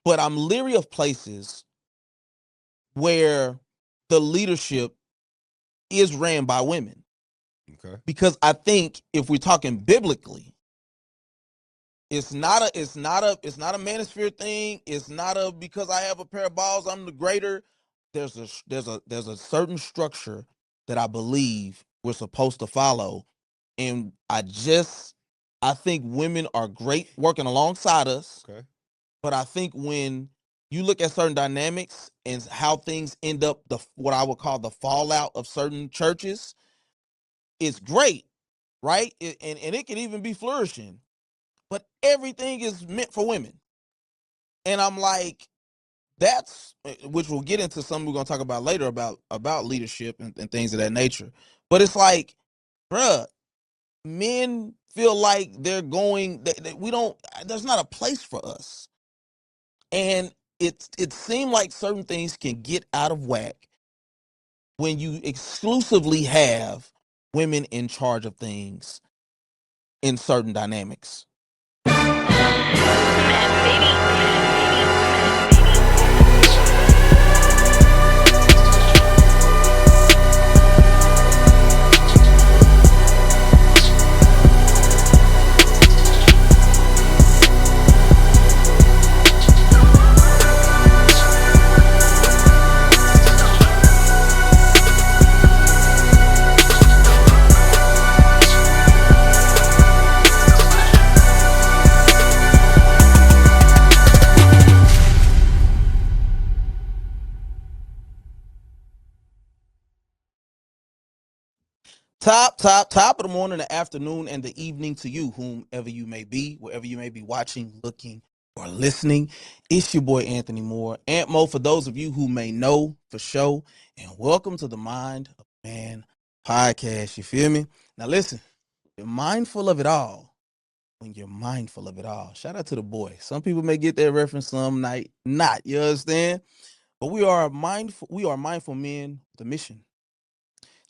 but I'm leery of places where the leadership is ran by women. Okay. Because I think if we're talking biblically, it's not a manosphere thing. It's not a because I have a pair of balls, I'm the greater. There's a certain structure that I believe we're supposed to follow. And I think women are great working alongside us. Okay. But I think when you look at certain dynamics and how things end up, what I would call the fallout of certain churches, it's great, right? And it can even be flourishing, but everything is meant for women. And I'm like, that's which we'll get into something we're gonna talk about later about leadership and things of that nature. But it's like, bruh, men feel like they're going that we don't. There's not a place for us, and it seemed like certain things can get out of whack when you exclusively have women in charge of things in certain dynamics. Top of the morning, the afternoon, and the evening to you, whomever you may be, wherever you may be watching, looking, or listening. It's your boy Anthony Moore, Ant Mo, for those of you who may know for sure. And welcome to the Mind of Man podcast. You feel me? Now listen, you're mindful of it all when you're mindful of it all. Shout out to the boy. Some people may get that reference, some might not. You understand? But we are mindful. We are mindful men. The mission.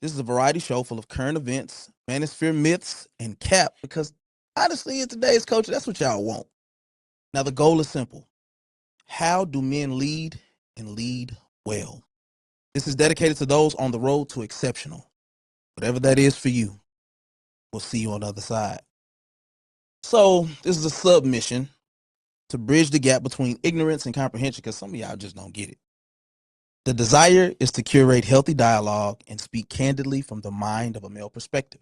This is a variety show full of current events, manosphere myths, and cap. Because honestly, in today's culture, that's what y'all want. Now the goal is simple: how do men lead and lead well? This is dedicated to those on the road to exceptional. Whatever that is for you, we'll see you on the other side. So this is a submission to bridge the gap between ignorance and comprehension, because some of y'all just don't get it. The desire is to curate healthy dialogue and speak candidly from the mind of a male perspective.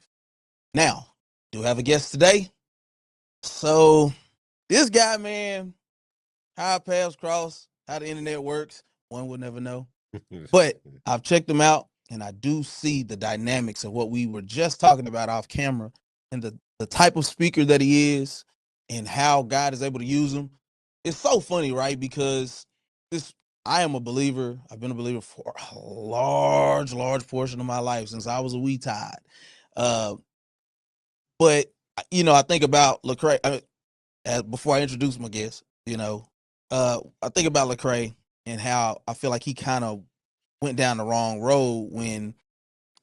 Now, do have a guest today. So this guy, man, how our paths cross, how the internet works, one will never know. But I've checked him out, and I do see the dynamics of what we were just talking about off camera, and the type of speaker that he is, and how God is able to use him. It's so funny, right? Because this, I am a believer. I've been a believer for a large portion of my life since I was a wee tide. Uh, but I think about Lecrae. Before I introduce my guest, I think about Lecrae and how I feel like he kind of went down the wrong road when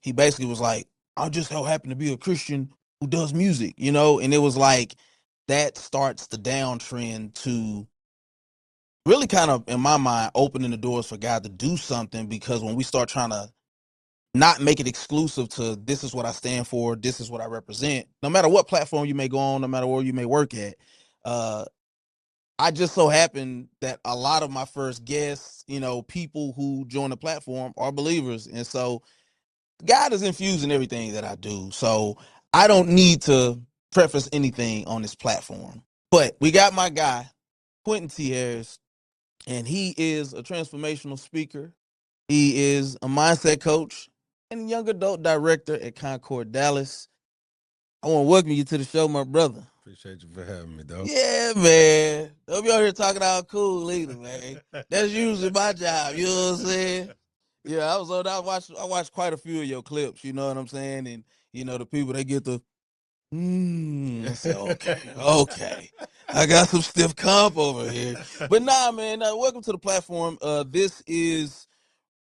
he basically was like, I just so happen to be a Christian who does music, and it was like that starts the downtrend to really kind of, in my mind, opening the doors for God to do something, because when we start trying to not make it exclusive to this is what I stand for, this is what I represent, no matter what platform you may go on, no matter where you may work at, I just so happen that a lot of my first guests, people who join the platform are believers. And so God is infusing everything that I do. So I don't need to preface anything on this platform. But we got my guy, Quentin T. Harris, and he is a transformational speaker. He is a mindset coach and young adult director at Concord, Dallas. I want to welcome you to the show, my brother. Appreciate you for having me, though. Yeah, man. Don't be out here talking all cool either, man. That's usually my job. You know what I'm saying? Yeah, I watched quite a few of your clips. You know what I'm saying? And the people, they get the I say, okay. I got some stiff comp over here. But nah, man. Welcome to the platform. This is,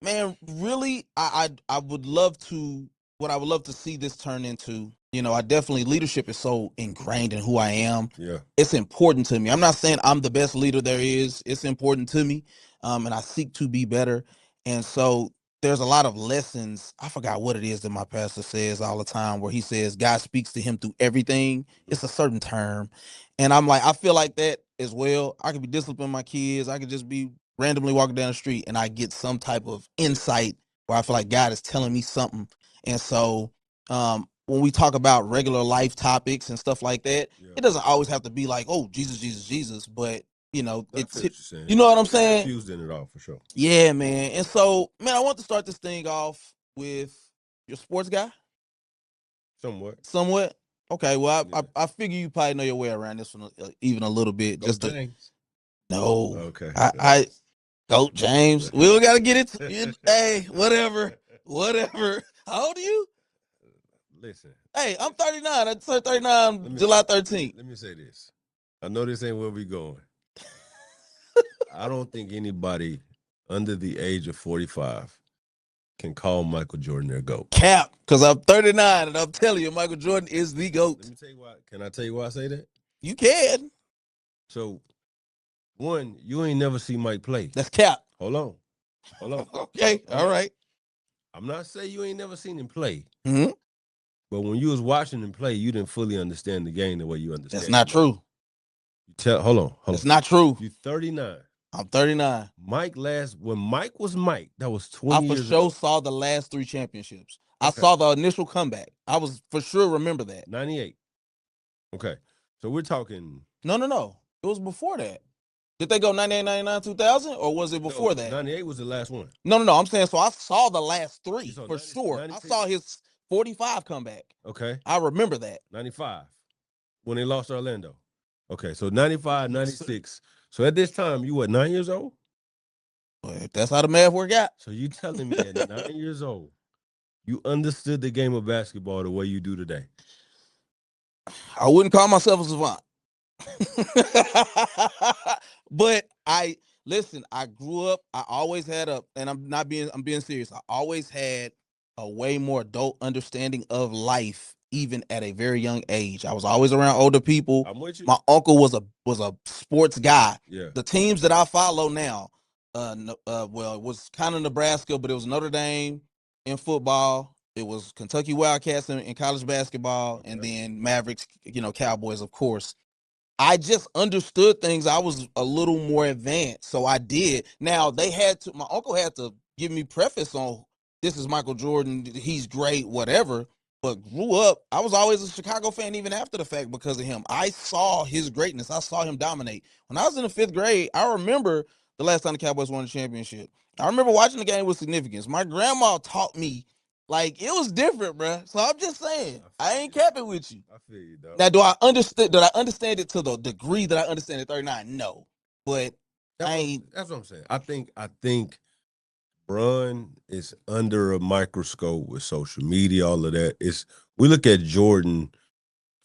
man. Really, I would love to what I would love to see this turn into, I definitely, leadership is so ingrained in who I am. Yeah. It's important to me. I'm not saying I'm the best leader there is. It's important to me. And I seek to be better. And so there's a lot of lessons. I forgot what it is that my pastor says all the time, where he says God speaks to him through everything. It's a certain term. And I'm like, I feel like that as well. I could be disciplining my kids. I could just be randomly walking down the street and I get some type of insight where I feel like God is telling me something. And so when we talk about regular life topics and stuff like that, Yeah. it doesn't always have to be like, oh, Jesus, Jesus, Jesus. But, I feel it's, what you're saying. you know what I'm saying? Confused in it all for sure. Yeah, man. And so, man, I want to start this thing off with your sports guy. Somewhat. Okay. Well, Yeah. I figure you probably know your way around this one even a little bit. Go Just James. no. Okay. I Goat James. We don't gotta get it. Hey, whatever. How old are you? Listen. Hey, I'm 39. I turned 39 July 13th. Let me say this. I know this ain't where we going. I don't think anybody under the age of 45 can call Michael Jordan their GOAT. Cap, because I'm 39 and I'm telling you, Michael Jordan is the GOAT. Let me tell you why. Can I tell you why I say that? You can. So, one, you ain't never see Mike play. That's cap. Hold on. Okay. All right. I'm not saying you ain't never seen him play. Mm-hmm. But when you was watching him play, you didn't fully understand the game the way you understand. That's not true. Hold on. That's not true. You 39. I'm 39. When Mike was Mike, that was 20 years ago. I for sure saw the last 3 championships. Okay. I saw the initial comeback. I was for sure remember that. 98. Okay. So we're talking. No. It was before that. Did they go 98, 99, 2000? Or was it before that? 98 was the last one. No. I'm saying, so I saw the last 3 for 90, sure. 96. I saw his 45 comeback. Okay. I remember that. 95. When they lost to Orlando. Okay. So 95, 96. So at this time, you what, 9 years old? Well, that's how the math worked out. So you telling me at 9 years old, you understood the game of basketball the way you do today? I wouldn't call myself a savant. But I grew up, I always had I'm being serious. I always had a way more adult understanding of life, even at a very young age. I was always around older people. I'm with you. My uncle was a sports guy. Yeah. The teams that I follow now, it was kind of Nebraska, but it was Notre Dame in football. It was Kentucky Wildcats in college basketball, and then Mavericks, Cowboys, of course. I just understood things. I was a little more advanced, so I did. Now, my uncle had to give me preface on, this is Michael Jordan, he's great, whatever. But grew up, I was always a Chicago fan even after the fact because of him. I saw his greatness. I saw him dominate. When I was in the 5th grade, I remember the last time the Cowboys won the championship. I remember watching the game with significance. My grandma taught me, like, it was different, bro. So I'm just saying, I ain't capping with you. I feel you, dog. Now, did I understand it to the degree that I understand it 39? No. But that's what I'm saying. I think Bron is under a microscope with social media, all of that. We look at Jordan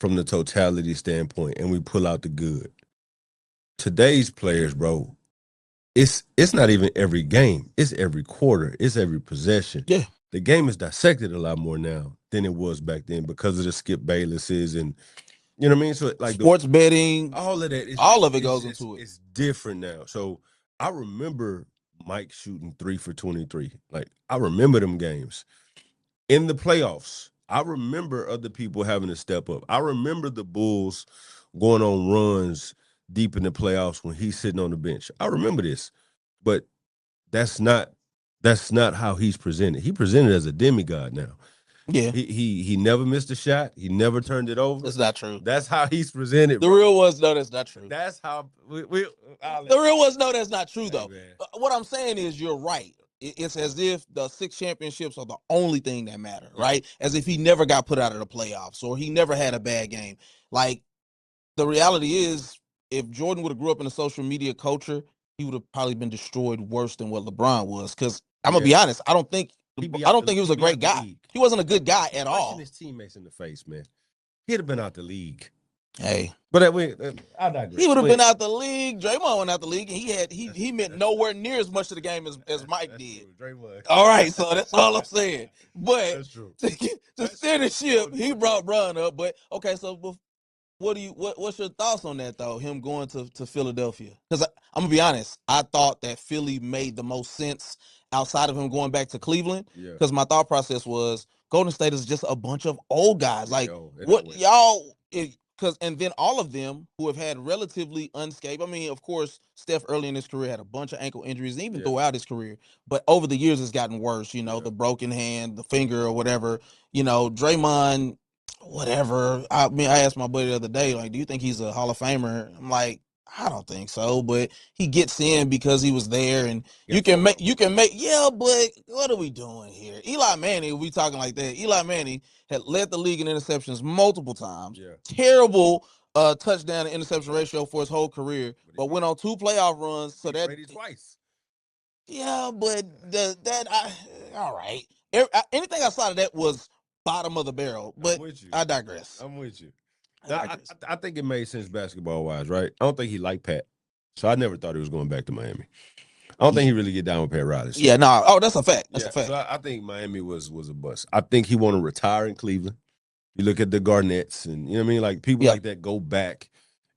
from the totality standpoint and we pull out the good. Today's players, bro, it's not even every game. It's every quarter. It's every possession. Yeah. The game is dissected a lot more now than it was back then because of the Skip Baylesses and, you know what I mean? So like sports betting, all of that, all of it goes into it. It's different now. So I remember Mike shooting 3 for 23. Like, I remember them games. In the playoffs, I remember other people having to step up. I remember the Bulls going on runs deep in the playoffs when he's sitting on the bench. I remember this. But that's not how he's presented. He presented as a demigod now. Yeah. He never missed a shot. He never turned it over. That's not true. That's how he's presented. The real ones know that's not true. That's how the real ones know that's not true, though. What I'm saying is you're right. It's as if the 6 championships are the only thing that matter, right? As if he never got put out of the playoffs or he never had a bad game. Like, the reality is, if Jordan would have grew up in a social media culture, he would have probably been destroyed worse than what LeBron was. Because I'm gonna be honest, I don't think he was a great guy. He wasn't a good guy at all. His teammates in the face, man. He'd have been out the league. Hey, But I he digress. would have been out the league. Draymond went out the league, and he meant That's true. nowhere near as much to the game as Mike That's did. true. Draymond. All right, so that's all I'm saying. But That's true. to That's steer true. the No, ship, he no, true. brought Bron up. But okay, so what's your thoughts on that though? Him going to Philadelphia? Because I'm gonna be honest, I thought that Philly made the most sense outside of him going back to Cleveland. Yeah. Because my thought process was Golden State is just a bunch of old guys. Yeah, Like yo, they don't what win. y'all? Because and then all of them who have had relatively unscathed. I mean, of course, Steph early in his career had a bunch of ankle injuries, and even Yeah. throughout his career. But over the years, it's gotten worse. Yeah. The broken hand, the finger, or whatever. Draymond, whatever. I mean, I asked my buddy the other day, like, do you think he's a Hall of Famer? I'm like, I don't think so, but he gets in because he was there, and You got 4 yeah, but what are we doing here? Eli Manning, we talking like that. Eli Manning had led the league in interceptions multiple times. Yeah. Terrible touchdown to interception ratio for his whole career, But he but beat, went on 2 playoff runs. So beat that, Brady twice. yeah, but all right. Anything outside of that was bottom of the barrel. I'm But with you. I digress. I'm with you. I Now, digress. I think it made sense basketball wise, right? I don't think he liked Pat, so I never thought he was going back to Miami. I don't think he really get down with Pat Riley. So Yeah, no. Nah, oh, that's a fact. That's yeah, a fact. so I think Miami was a bust. I think he want to retire in Cleveland. You look at the Garnetts, and you know what I mean, like people Yep. like that go back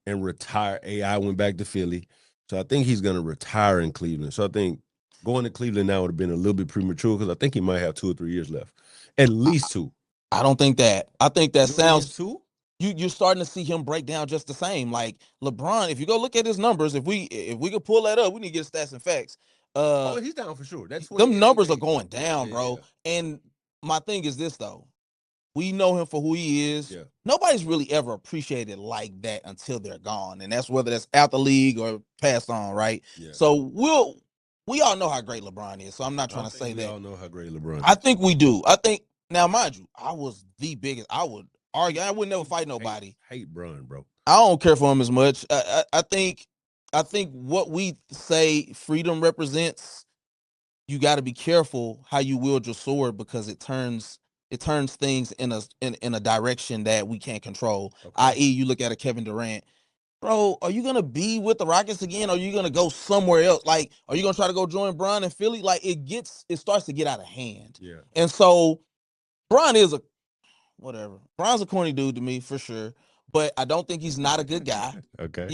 and retire. AI went back to Philly, so I think he's going to retire in Cleveland. So I think going to Cleveland now would have been a little bit premature because I think he might have 2 or 3 years left, at I, least 2. I don't think that. I think that You don't think it's sounds 2? you're starting to see him break down just the same. Like LeBron, if you go look at his numbers, if we could pull that up, we need to get stats and facts. Oh, he's down for sure. That Them 28 numbers are game. going Yeah, down, yeah, bro. yeah, And my thing is this though. We know him for who he is. yeah. Nobody's really ever appreciated like that until they're gone. And that's whether that's out the league or passed on, right? Yeah. So we all know how great LeBron is. So I'm not I trying don't to think say we that. all know how great LeBron I is. think we do. I think now, mind you, I was the biggest. I would argue. I would never fight Hate, nobody. hate Bron, bro. I don't care for him as much. I think what we say freedom represents, you got to be careful how you wield your sword because it turns things in a direction that we can't control. Okay. I.e., you look at a Kevin Durant, bro. Are you gonna be with the Rockets again? Or are you gonna go somewhere else? Like, are you gonna try to go join Bron in Philly? Like, it starts to get out of hand, Yeah. and so Bron is a whatever. Bron's a corny dude to me for sure, but I don't think he's not a good guy. Okay.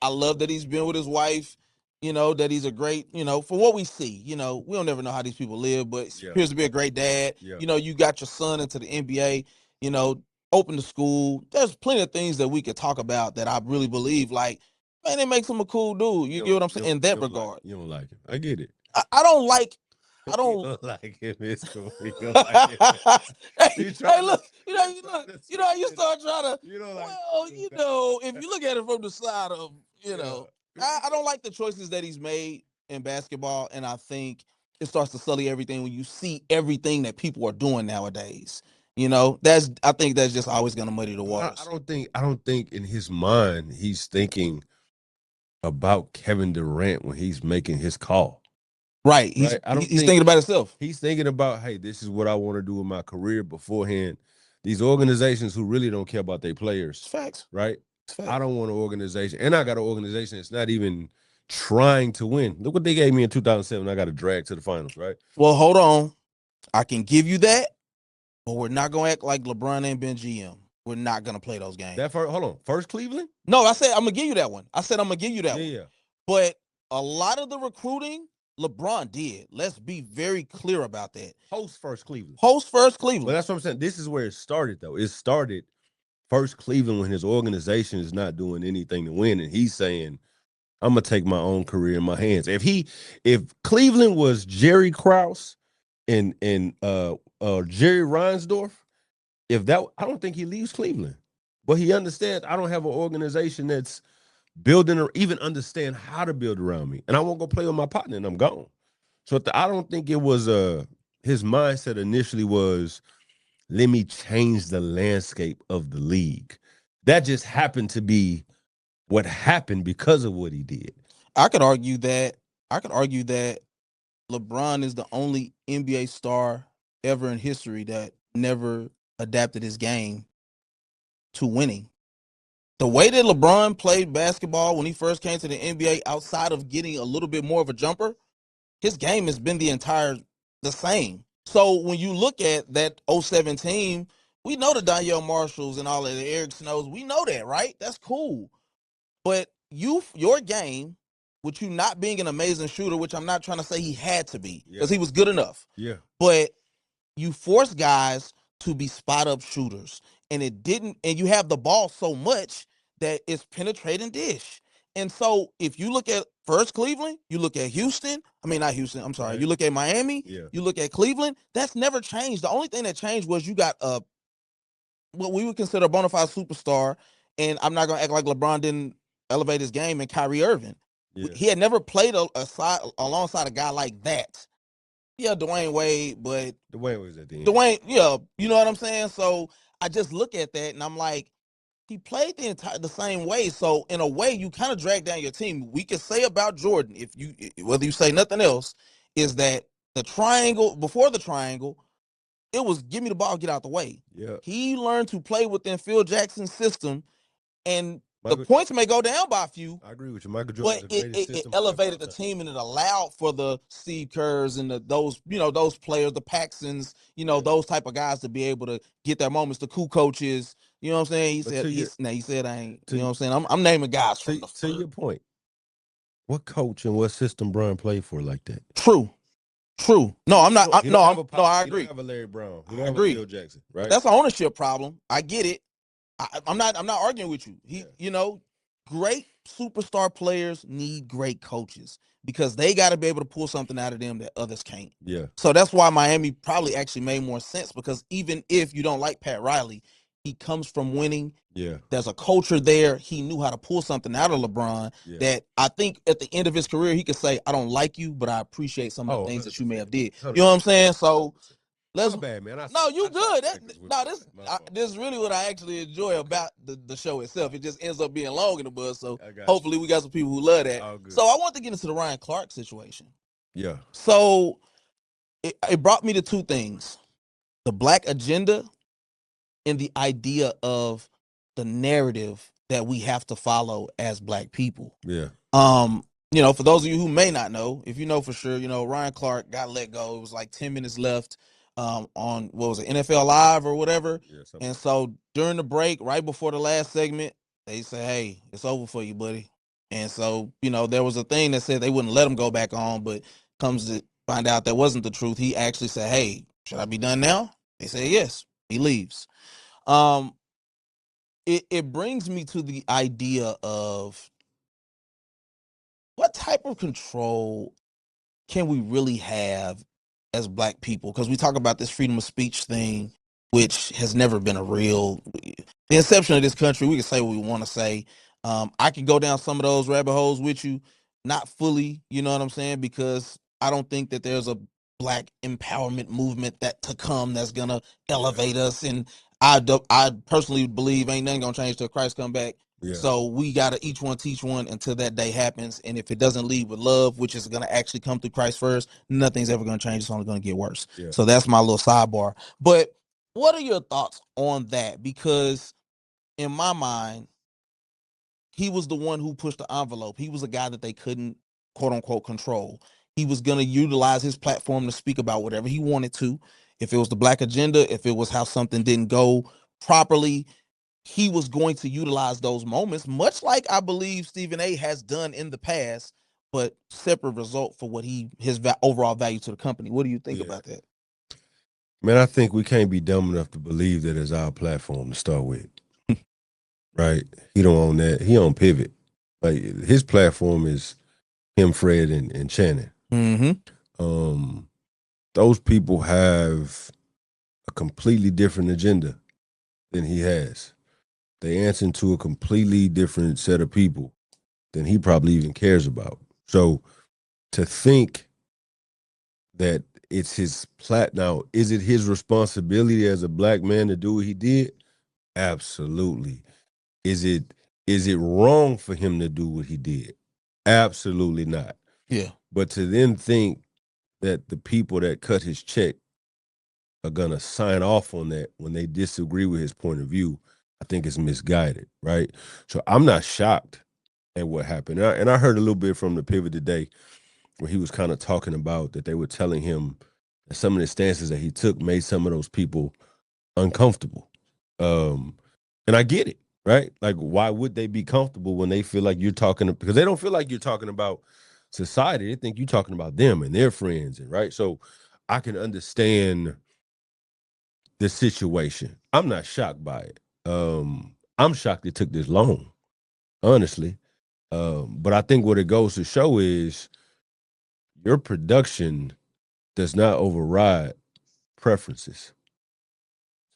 I love that he's been with his wife. That he's a great, for what we see, we don't never know how these people live, but he Yeah. appears to be a great dad. Yeah. You got your son into the NBA, you know, open the school. There's plenty of things that we could talk about that I really believe, like, man, it makes him a cool dude. You get what I'm saying? In that regard. You don't like him. I get it. I don't like, I You don't. don't like him. It's cool. You don't like him. hey, You hey, trying to look, you trying to you spin it. start trying to, You don't like well, him. if you look at it from the side of, Yeah. I don't like the choices that he's made in basketball, and I think it starts to sully everything when you see everything that people are doing nowadays. I think that's just always going to muddy the waters. I don't think in his mind he's thinking about Kevin Durant when he's making his call. Right? He's Right. I don't he's think thinking about himself. he's thinking about, hey, this is what I want to do in my career beforehand. These organizations who really don't care about their It's players, facts. right? It's facts. I don't want an organization, and I got an organization that's not even trying to win. Look what they gave me in 2007. I got a drag to the finals, right? Well, hold on. I can give you that, but we're not going to act like LeBron ain't been GM. We're not going to play those games. That first, hold on, first Cleveland? No, I said I'm gonna give you that one. I said I'm gonna give you that one. Yeah. But a lot of the recruiting LeBron did. Let's be very clear about that. Host first Cleveland. Host first Well, Cleveland. that's what I'm saying. This is where it started, though. It started first Cleveland when his organization is not doing anything to win, and he's saying, I'm gonna take my own career in my hands. If Cleveland was Jerry Krause and Jerry Reinsdorf, if that I don't think he leaves Cleveland. But he understands I don't have an organization that's building or even understand how to build around me. And I won't go play with my partner and I'm gone. So I don't think it was his mindset initially was, let me change the landscape of the league. That just happened to be what happened because of what he did. I could argue that. LeBron is the only NBA star ever in history that never adapted his game to winning. The way that LeBron played basketball when he first came to the NBA, outside of getting a little bit more of a jumper, his game has been the same. So when you look at that '07 team, we know the Danielle Marshalls and all of the Eric Snows. We know that, right? That's cool. But your game, with you not being an amazing shooter, which I'm not trying to say he had to be, because he was good enough. Yeah. But you force guys to be spot up shooters, and it didn't. And you have the ball so much that it's penetrating dish. And so if you look at first Cleveland, you look at Houston. I mean, not Houston. I'm sorry. You look at Miami. Yeah. You look at Cleveland. That's never changed. The only thing that changed was you got what we would consider a bona fide superstar. And I'm not gonna act like LeBron didn't elevate his game, and Kyrie Irving. Yeah. He had never played alongside a guy like that. Yeah, Dwayne Wade, but Dwayne was at the end. Dwayne, yeah, you know what I'm saying? So I just look at that and I'm like, he played the same way. So in a way, you kind of drag down your team. We can say about Jordan, if you whether you say nothing else, is that the triangle before the triangle, it was give me the ball, get out the way. Yeah. He learned to play within Phil Jackson's system, and the points may go down by a few. I agree with you. Michael Jordan, but it elevated the team, and it allowed for the Steve Kerrs and those players, the Paxsons, those type of guys to be able to get their moments. The cool coaches, you know what I'm saying? He said I ain't. You know what I'm saying? I'm naming guys from to your point. What coach and what system Bron played for like that? True. No, I'm not. I agree. You don't have a Larry Brown. You don't have a Phil Jackson, right? That's an ownership problem. I get it. I'm not arguing with you. Great superstar players need great coaches because they got to be able to pull something out of them that others can't. Yeah. So that's why Miami probably actually made more sense, because even if you don't like Pat Riley, he comes from winning. Yeah. There's a culture there. He knew how to pull something out of LeBron that I think at the end of his career, he could say, I don't like you, but I appreciate some of the things that you may have did. 100%. You know what I'm saying? So my bad, man. You good. This is really what I actually enjoy about the show itself. It just ends up being long in the buzz. So hopefully we got some people who love that. So I want to get into the Ryan Clark situation. Yeah. So it brought me to two things: the black agenda and the idea of the narrative that we have to follow as black people. Yeah. For those of you who may not know, if you know for sure, Ryan Clark got let go. It was like 10 minutes left on what was it, NFL Live or whatever. Yeah, and so during the break, right before the last segment, they say, hey, it's over for you, buddy. And so, there was a thing that said they wouldn't let him go back on, but comes to find out that wasn't the truth. He actually said, hey, should I be done now? They say yes. He leaves. It brings me to the idea of what type of control can we really have as black people? Because we talk about this freedom of speech thing, which has never been a real, the inception of this country. We can say what we want to say. I can go down some of those rabbit holes with you, not fully, you know what I'm saying? Because I don't think that there's a black empowerment movement to come that's going to elevate us. And I personally believe ain't nothing going to change till Christ come back. Yeah. So we got to each one teach one until that day happens. And if it doesn't lead with love, which is going to actually come through Christ first, nothing's ever going to change. It's only going to get worse. Yeah. So that's my little sidebar. But what are your thoughts on that? Because in my mind, he was the one who pushed the envelope. He was a guy that they couldn't, quote unquote, control. He was going to utilize his platform to speak about whatever he wanted to. If it was the black agenda, if it was how something didn't go properly, he was going to utilize those moments, much like I believe Stephen A. has done in the past, but separate result for what his overall value to the company. What do you think about that? Man, I think we can't be dumb enough to believe that it's our platform to start with. Right? He don't own that. He on Pivot. Like, his platform is him, Fred, and Shannon. Mm-hmm. Those people have a completely different agenda than he has. They answer to a completely different set of people than he probably even cares about. So to think that it's his now, is it his responsibility as a black man to do what he did? Absolutely. Is it wrong for him to do what he did? Absolutely not. Yeah. But to then think that the people that cut his check are gonna sign off on that when they disagree with his point of view, I think it's misguided, right? So I'm not shocked at what happened. And I heard a little bit from the pivot today where he was kind of talking about that they were telling him that some of the stances that he took made some of those people uncomfortable. Um, and I get it, right? Like, why would they be comfortable when they feel like you're talking because they don't feel like you're talking about society. They think you're talking about them and their friends, and right. So I can understand the situation. I'm not shocked by it. I'm shocked it took this long, honestly. But I think what it goes to show is your production does not override preferences.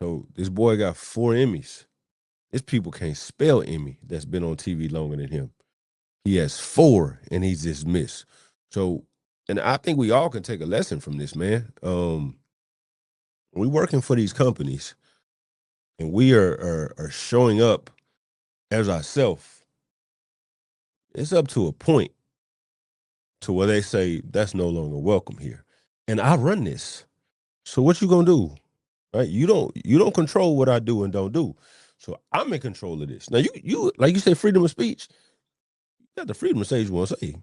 So this boy got 4 Emmys. This people can't spell Emmy that's been on TV longer than him. He has 4 and he's dismissed. So, and I think we all can take a lesson from this, man. We working for these companies and we are showing up as ourselves. It's up to a point to where they say that's no longer welcome here. And I run this. So what you gonna do? Right? You don't control what I do and don't do. So I'm in control of this. Now you like you say freedom of speech. You got the freedom to say what you want to say.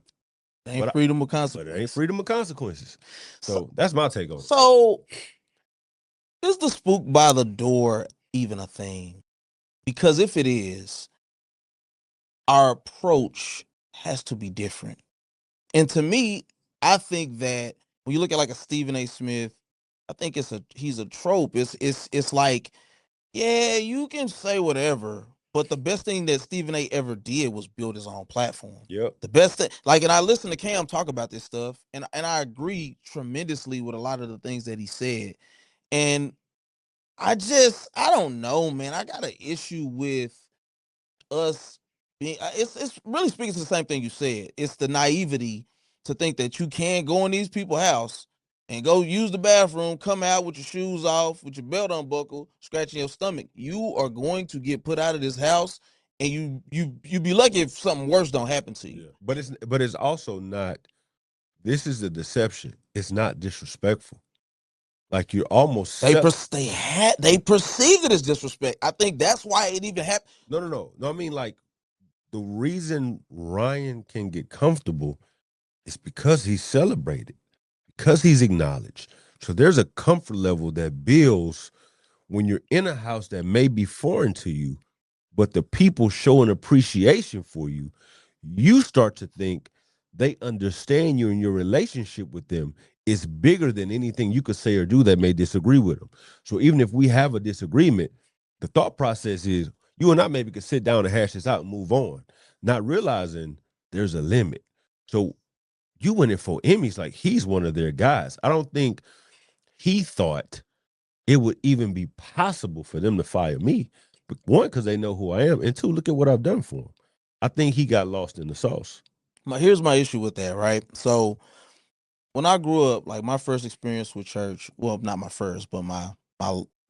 It ain't freedom of But consequence. it ain't freedom of consequences. So that's my take on it. So is the spook by the door even a thing? Because if it is, our approach has to be different. And to me, I think that when you look at like a Stephen A. Smith, I think he's a trope. It's like, yeah, you can say whatever, but the best thing that Stephen A. ever did was build his own platform. Yep. The best thing, like, and I listen to Cam talk about this stuff, and I agree tremendously with a lot of the things that he said. And I don't know, man. I got an issue with us being. It's really speaking to the same thing you said. It's the naivety to think that you can go in these people's house and go use the bathroom, come out with your shoes off, with your belt unbuckled, scratching your stomach. You are going to get put out of this house, and you be lucky if something worse don't happen to you. Yeah. But it's also not. This is a deception. It's not disrespectful. Like you're almost They perceived it as disrespect. I think that's why it even happened. no. I mean, like the reason Ryan can get comfortable is because he's celebrated, because he's acknowledged. So there's a comfort level that builds when you're in a house that may be foreign to you, but the people show an appreciation for you. You start to think they understand you and your relationship with them is bigger than anything you could say or do that may disagree with them. So even if we have a disagreement, the thought process is you and I maybe could sit down and hash this out and move on, not realizing there's a limit. So you went in for Emmys like he's one of their guys. I don't think he thought it would even be possible for them to fire me. But one, because they know who I am, and two, look at what I've done for him. I think he got lost in the sauce. Here's my issue with that, right? So when I grew up, like my first experience with church, well, not my first, but my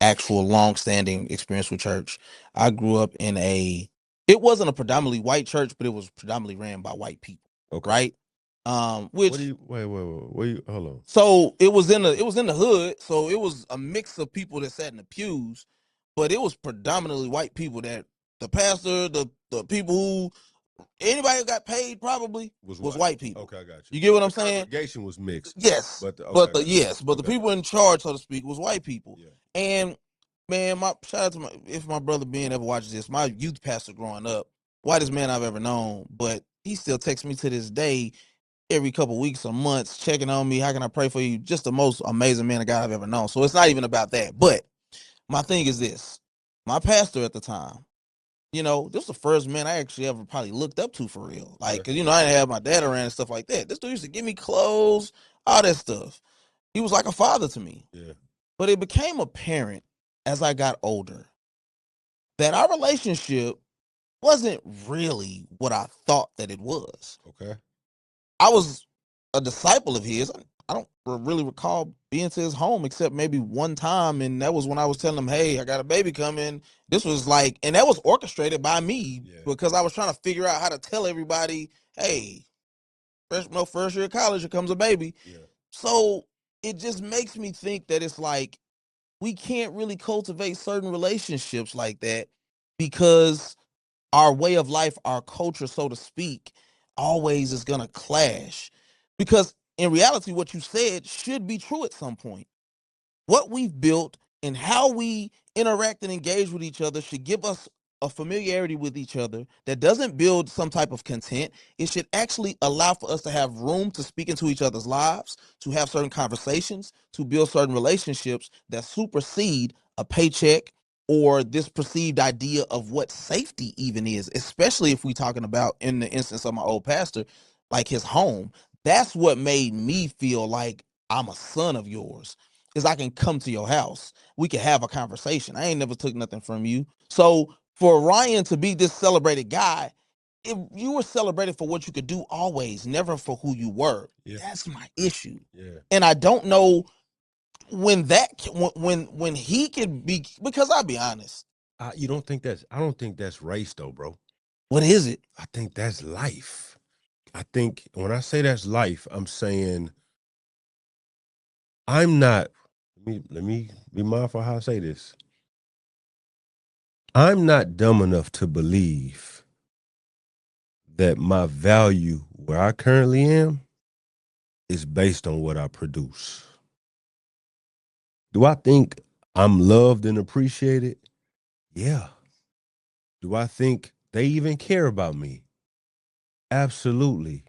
actual long-standing experience with church, I grew up in it wasn't a predominantly white church, but it was predominantly ran by white people, Okay. right? Which What do you wait? Wait, hold on. so it was in the hood, so it was a mix of people that sat in the pews, but it was predominantly white people that the pastor, the people who anybody who got paid probably was white people. Okay, I got you. You get what I'm The saying? congregation was mixed. Yes, But the people in charge, so to speak, was white people. Yeah. And man, my shout out to if my brother Ben ever watches this, my youth pastor growing up, whitest man I've ever known, but he still texts me to this day every couple weeks or months, checking on me. How can I pray for you? Just the most amazing man of God I've ever known. So it's not even about that. But my thing is this: my pastor at the time, this was the first man I actually ever probably looked up to for real. Like, cause I didn't have my dad around and stuff like that. This dude used to give me clothes, all that stuff. He was like a father to me. Yeah. But it became apparent as I got older that our relationship wasn't really what I thought that it was. Okay. I was a disciple of his. I don't really recall being to his home except maybe one time, and that was when I was telling him, "Hey, I got a baby coming." This was like, and that was orchestrated by me because I was trying to figure out how to tell everybody, "Hey, first year of college, here comes a baby." Yeah. So it just makes me think that it's like we can't really cultivate certain relationships like that because our way of life, our culture, so to speak, always is going to clash. Because in reality, what you said should be true at some point. What we've built and how we interact and engage with each other should give us a familiarity with each other that doesn't build some type of content. It should actually allow for us to have room to speak into each other's lives, to have certain conversations, to build certain relationships that supersede a paycheck or this perceived idea of what safety even is, especially if we're talking about, in the instance of my old pastor, like his home. That's what made me feel like I'm a son of yours, is I can come to your house. We can have a conversation. I ain't never took nothing from you. So for Ryan to be this celebrated guy, if you were celebrated for what you could do always, never for who you were. Yeah. That's my issue. Yeah. And I don't know when he could be, because I'll be honest. You don't think that's? I don't think that's race though, bro. What is it? I think that's life. I think when I say that's life, I'm saying I'm not. Let me be mindful how I say this. I'm not dumb enough to believe that my value where I currently am is based on what I produce. Do I think I'm loved and appreciated? Yeah. Do I think they even care about me? Absolutely.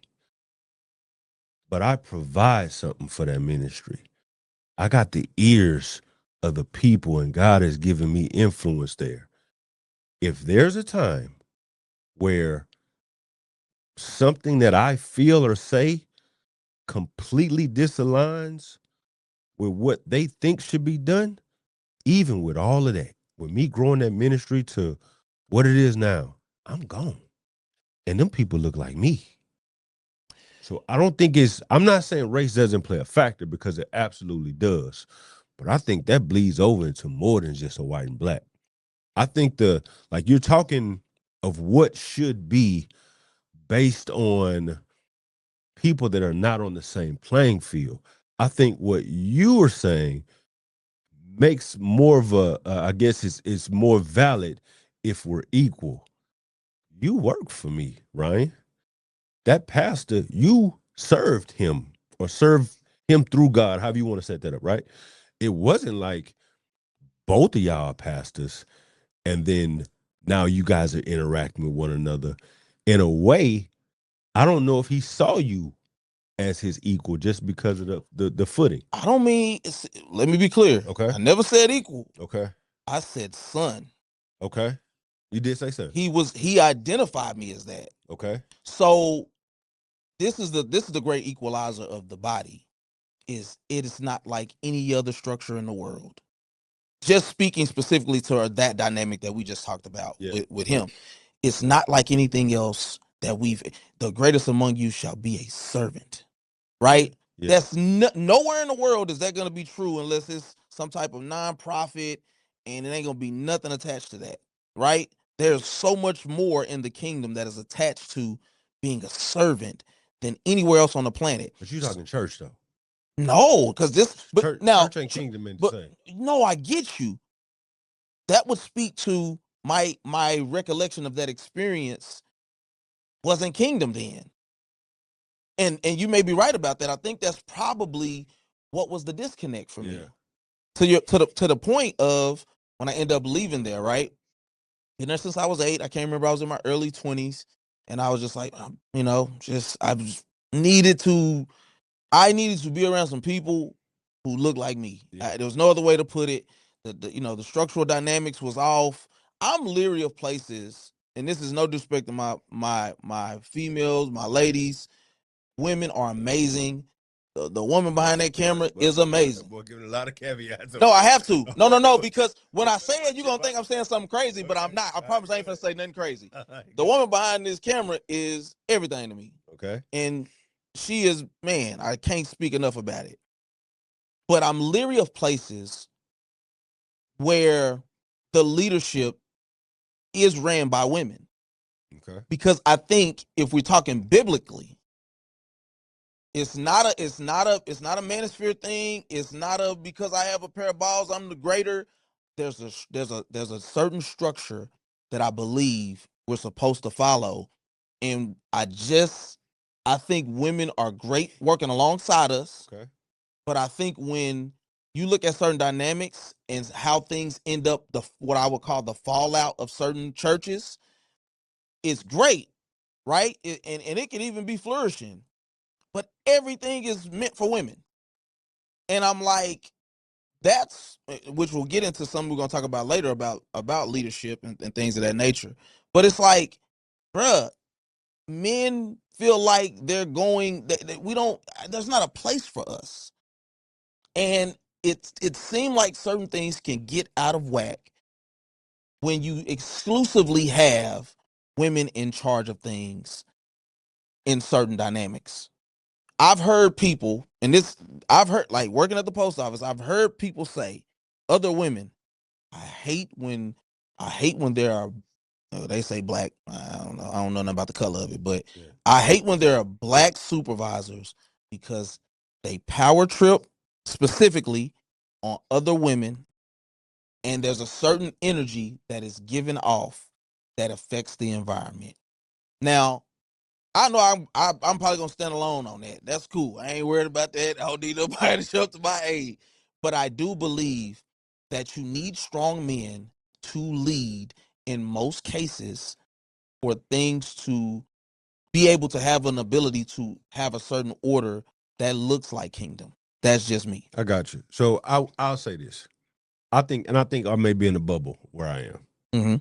But I provide something for that ministry. I got the ears of the people, and God has given me influence there. If there's a time where something that I feel or say completely disaligns with what they think should be done, even with all of that, with me growing that ministry to what it is now, I'm gone. And them people look like me. So I don't think I'm not saying race doesn't play a factor, because it absolutely does. But I think that bleeds over into more than just a white and black. I think like you're talking of what should be based on people that are not on the same playing field. I think what you are saying makes more of I guess it's more valid if we're equal. You work for me, Ryan. That pastor, you served him or served him through God, however you want to set that up, right? It wasn't like both of y'all are pastors and then now you guys are interacting with one another. In a way, I don't know if he saw you as his equal just because of the footing. I don't mean, let me be clear. Okay. I never said equal. Okay. I said son. Okay. You did say son. He identified me as that. Okay. So this is the great equalizer of the body. It is not like any other structure in the world. Just speaking specifically to that dynamic that we just talked about, Yeah. with him, it's not like anything else that the greatest among you shall be a servant, right? Yeah. That's nowhere in the world is that going to be true unless it's some type of nonprofit, and it ain't going to be nothing attached to that, right? There's so much more in the kingdom that is attached to being a servant than anywhere else on the planet. But you're talking church though. No, because Church and kingdom ain't the same. No, I get you. That would speak to my recollection of that experience wasn't kingdom then. And you may be right about that. I think that's probably what was the disconnect for me. To the point of when I end up leaving there, right? Been there since I was 8. I can't remember. I was in my early 20s, and I was just like, I just needed to. I needed to be around some people who looked like me. There was no other way to put it. The structural dynamics was off. I'm leery of places, and this is no disrespect to my females, my ladies. Women are amazing. The woman behind that camera is amazing. Boy, giving a lot of caveats. No, I have to. No, because when I say it, you're gonna think I'm saying something crazy, but I'm not. I promise I ain't gonna say nothing crazy. The woman behind this camera is everything to me. Okay. And she is, man, I can't speak enough about it. But I'm leery of places where the leadership is ran by women. Okay. Because I think if we're talking biblically, it's not a manosphere thing. It's not a because I have a pair of balls, I'm the greater. There's a certain structure that I believe we're supposed to follow. And I think women are great working alongside us. Okay. But I think when you look at certain dynamics and how things end up, what I would call the fallout of certain churches, it's great, right? And it can even be flourishing. But everything is meant for women. And I'm like, that's, which we'll get into something we're gonna talk about later about leadership and things of that nature. But it's like, bruh, men feel like they're going that we don't, there's not a place for us. And it seemed like certain things can get out of whack when you exclusively have women in charge of things in certain dynamics. I've heard people, and I've heard, like, working at the post office, I've heard people say, other women, I hate when there are, they say black. I don't know. I don't know nothing about the color of it, but Yeah. I hate when there are black supervisors because they power trip specifically on other women, and there's a certain energy that is given off that affects the environment. Now, I know I'm probably gonna stand alone on that. That's cool. I ain't worried about that. I don't need nobody to show up to my aid. But I do believe that you need strong men to lead in most cases for things to be able to have an ability to have a certain order that looks like kingdom. That's just me. I got you. So I'll say this. I think I may be in a bubble where I am. Mm-hmm.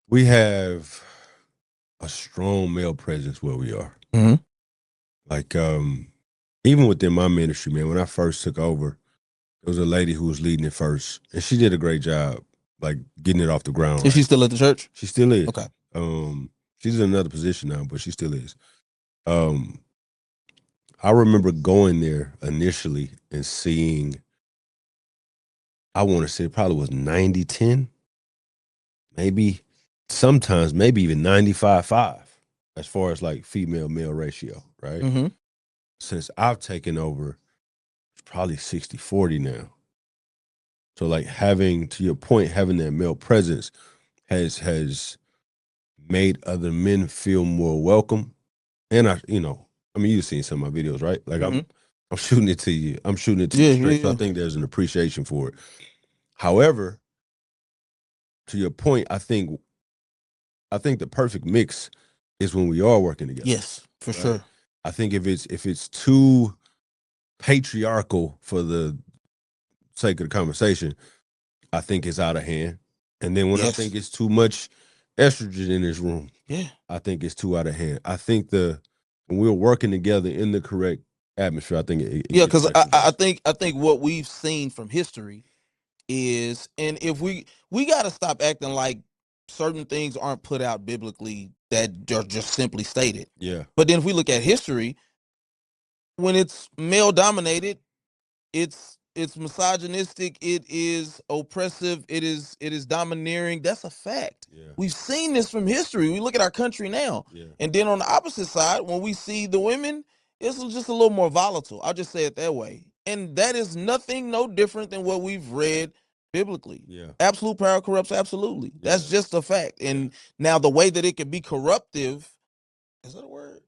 We have a strong male presence where we are. Mm-hmm. Like, even within my ministry, man, when I first took over, there was a lady who was leading it first, and she did a great job, like getting it off the ground. Is right. she still at the church? She still is. Okay. She's in another position now, but she still is. I remember going there initially and seeing, I want to say it probably was 90-10, maybe sometimes maybe even 95-5 as far as like female male ratio, right? Mm-hmm. Since I've taken over, it's probably 60-40 now. So like, having, to your point, having that male presence has made other men feel more welcome. And I mean, you've seen some of my videos, right? Like, Mm-hmm. I'm shooting it to you. I'm shooting it to Yeah, you straight. yeah, So I yeah. think there's an appreciation for it. However, to your point, I think the perfect mix is when we are working together. Yes, for right? sure. I think if it's too patriarchal for the sake of the conversation, I think it's out of hand. And then when I Yes. think it's too much estrogen in this room, Yeah. I think it's too out of hand. I think when we're working together in the correct atmosphere, I think it Yeah, gets because great results. I think what we've seen from history is, and if we got to stop acting like certain things aren't put out biblically that are just simply stated. Yeah. But then if we look at history, when it's male dominated, it's misogynistic, it is oppressive, it is domineering. That's a fact. Yeah. We've seen this from history. We look at our country now. Yeah. And then on the opposite side, when we see the women, it's just a little more volatile. I'll just say it that way. And that is nothing no different than what we've read biblically. Yeah. Absolute power corrupts absolutely. That's Yeah. just a fact. And now the way that it can be corruptive, is that a word?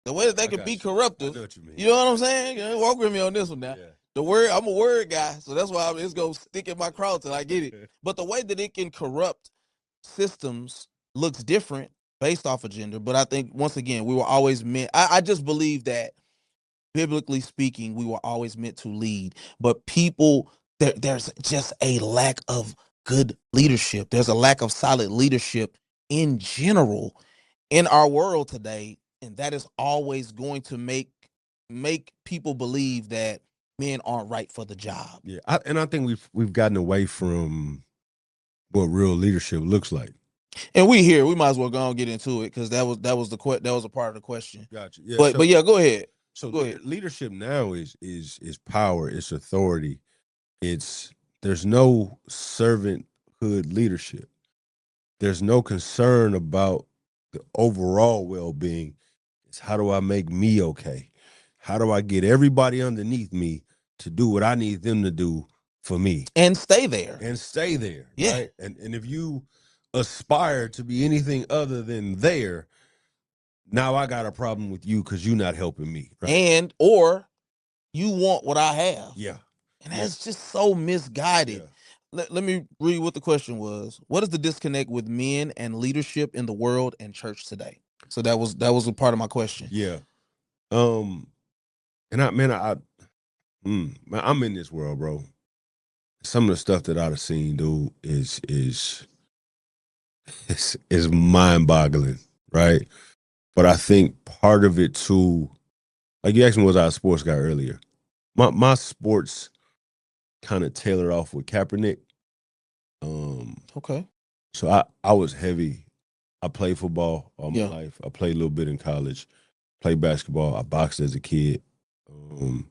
The way that they I can got be you. I corruptive, know what you mean. you know what I'm saying? Walk with me on this one now. Yeah. The word, I'm a word guy, so that's why it's gonna stick in my craw till I get it. But the way that it can corrupt systems looks different based off of gender. But I think, once again, we were always meant. I just believe that, biblically speaking, we were always meant to lead. But people, there's just a lack of good leadership. There's a lack of solid leadership in general in our world today, and that is always going to make people believe that men aren't right for the job. Yeah. I think we've gotten away from what real leadership looks like. And we might as well go and get into it, because that was a part of the question. Gotcha. Yeah. But yeah, go ahead. So Go ahead. leadership now is power, it's authority. There's no servanthood leadership. There's no concern about the overall well-being. It's, how do I make me okay? How do I get everybody underneath me to do what I need them to do for me And stay there. and stay there? Yeah. Right. And if you aspire to be anything other than there, now I got a problem with you because you're not helping me. Right? or you want what I have. Yeah. And that's just so misguided. Yeah. Let me read what the question was. What is the disconnect with men and leadership in the world and church today? So that was a part of my question. Yeah. And I'm in this world, bro. Some of the stuff that I've seen, dude, is mind boggling, right? But I think part of it too, like you asked me, was I a sports guy earlier? My sports kind of tailored off with Kaepernick. Okay. So I was heavy. I played football all my Yeah. life. I played a little bit in college. Played basketball. I boxed as a kid. So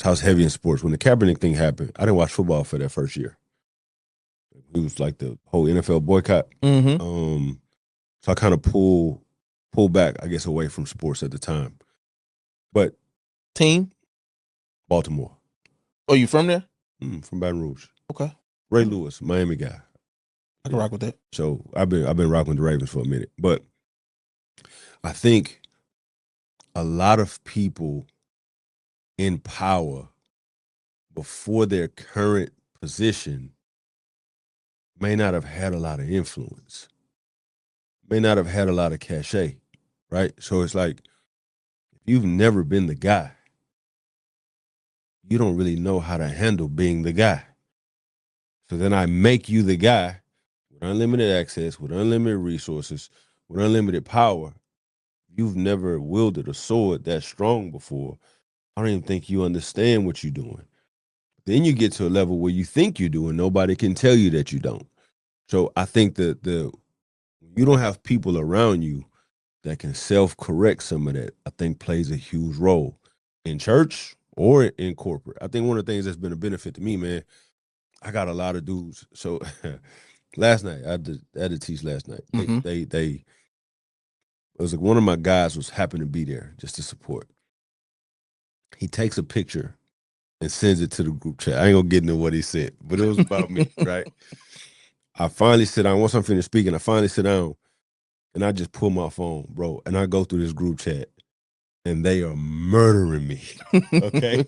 I was heavy in sports. When the Kaepernick thing happened, I didn't watch football for that first year. It was like the whole NFL boycott. Mm-hmm. So I kind of pulled back, I guess, away from sports at the time. But Team? Baltimore, Oh, you from there? from Baton Rouge. Okay. Ray Lewis, Miami guy. I can rock with that. So I've been rocking with the Ravens for a minute. But I think a lot of people in power before their current position may not have had a lot of influence, may not have had a lot of cachet, right? So it's like, if you've never been the guy, you don't really know how to handle being the guy. So then I make you the guy with unlimited access, with unlimited resources, with unlimited power. You've never wielded a sword that strong before. I don't even think you understand what you're doing. Then you get to a level where you think you do, and nobody can tell you that you don't. So I think that you don't have people around you that can self-correct some of that, I think plays a huge role in church or in corporate. I think one of the things that's been a benefit to me, man, I got a lot of dudes. So last night, I had to teach last night. Mm-hmm. It was like one of my guys was happened to be there just to support. He takes a picture and sends it to the group chat. I ain't gonna get into what he said, but it was about me, right? I finally sit down. Once I'm finished speaking, I finally sit down and I just pull my phone, bro, and I go through this group chat and they are murdering me. Okay.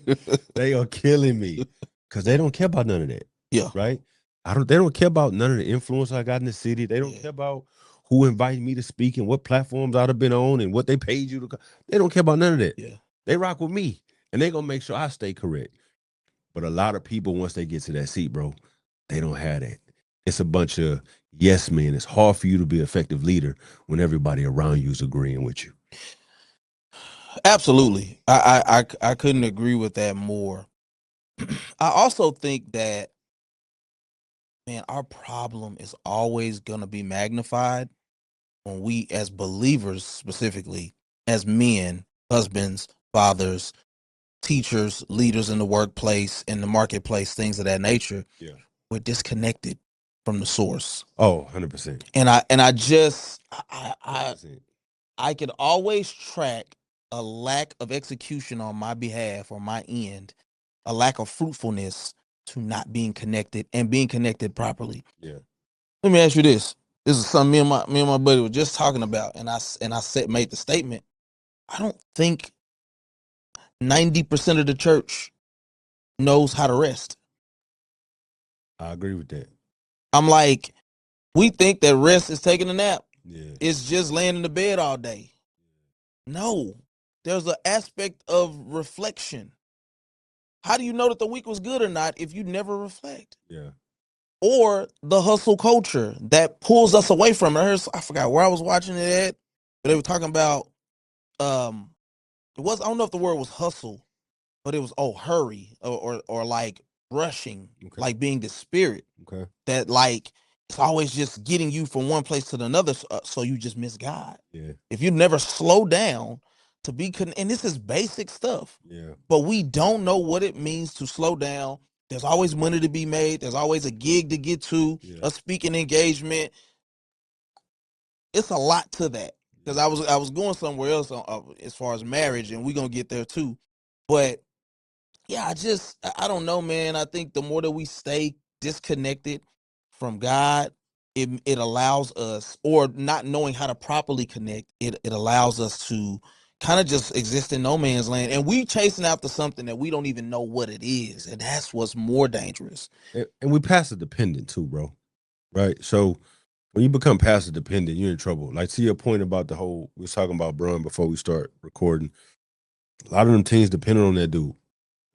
They are killing me because they don't care about none of that. Yeah. Right. They don't care about none of the influence I got in the city. They don't care about who invited me to speak and what platforms I'd have been on and what they paid you to. They don't care about none of that. Yeah. They rock with me and they gonna make sure I stay correct. But a lot of people, once they get to that seat, bro, they don't have that. It's a bunch of yes men. It's hard for you to be an effective leader when everybody around you is agreeing with you. Absolutely. I couldn't agree with that more. I also think that, man, our problem is always gonna be magnified when we, as believers, specifically as men, husbands, fathers, teachers, leaders in the workplace, in the marketplace, things of that nature, we're disconnected from the source. Oh, 100%. And I could always track a lack of execution on my behalf or my end, a lack of fruitfulness to not being connected and being connected properly. Yeah. Let me ask you this. This is something me and my buddy were just talking about, and I made the statement. I don't think 90% of the church knows how to rest. I agree with that. I'm like, we think that rest is taking a nap. Yeah. It's just laying in the bed all day. No, there's an aspect of reflection. How do you know that the week was good or not if you never reflect? Yeah. Or the hustle culture that pulls us away from it. I forgot where I was watching it at, but they were talking about I don't know if the word was hustle, but it was hurry or like rushing, like being the spirit. Okay. That like it's always just getting you from one place to another, so you just miss God. Yeah. If you never slow down to be and this is basic stuff. Yeah. But we don't know what it means to slow down. There's always money to be made. There's always a gig to get to, a speaking engagement. It's a lot to that. Because I was going somewhere else as far as marriage, and we're gonna get there too. But yeah, I don't know, man. I think the more that we stay disconnected from God, it allows us, or not knowing how to properly connect, it allows us to kind of just exist in no man's land, and we chasing after something that we don't even know what it is, and that's what's more dangerous. And we passive dependent too, bro. Right. So when you become passive dependent, you're in trouble. Like, to your point about the whole, we was talking about Brun before we start recording. A lot of them teams depended on that dude.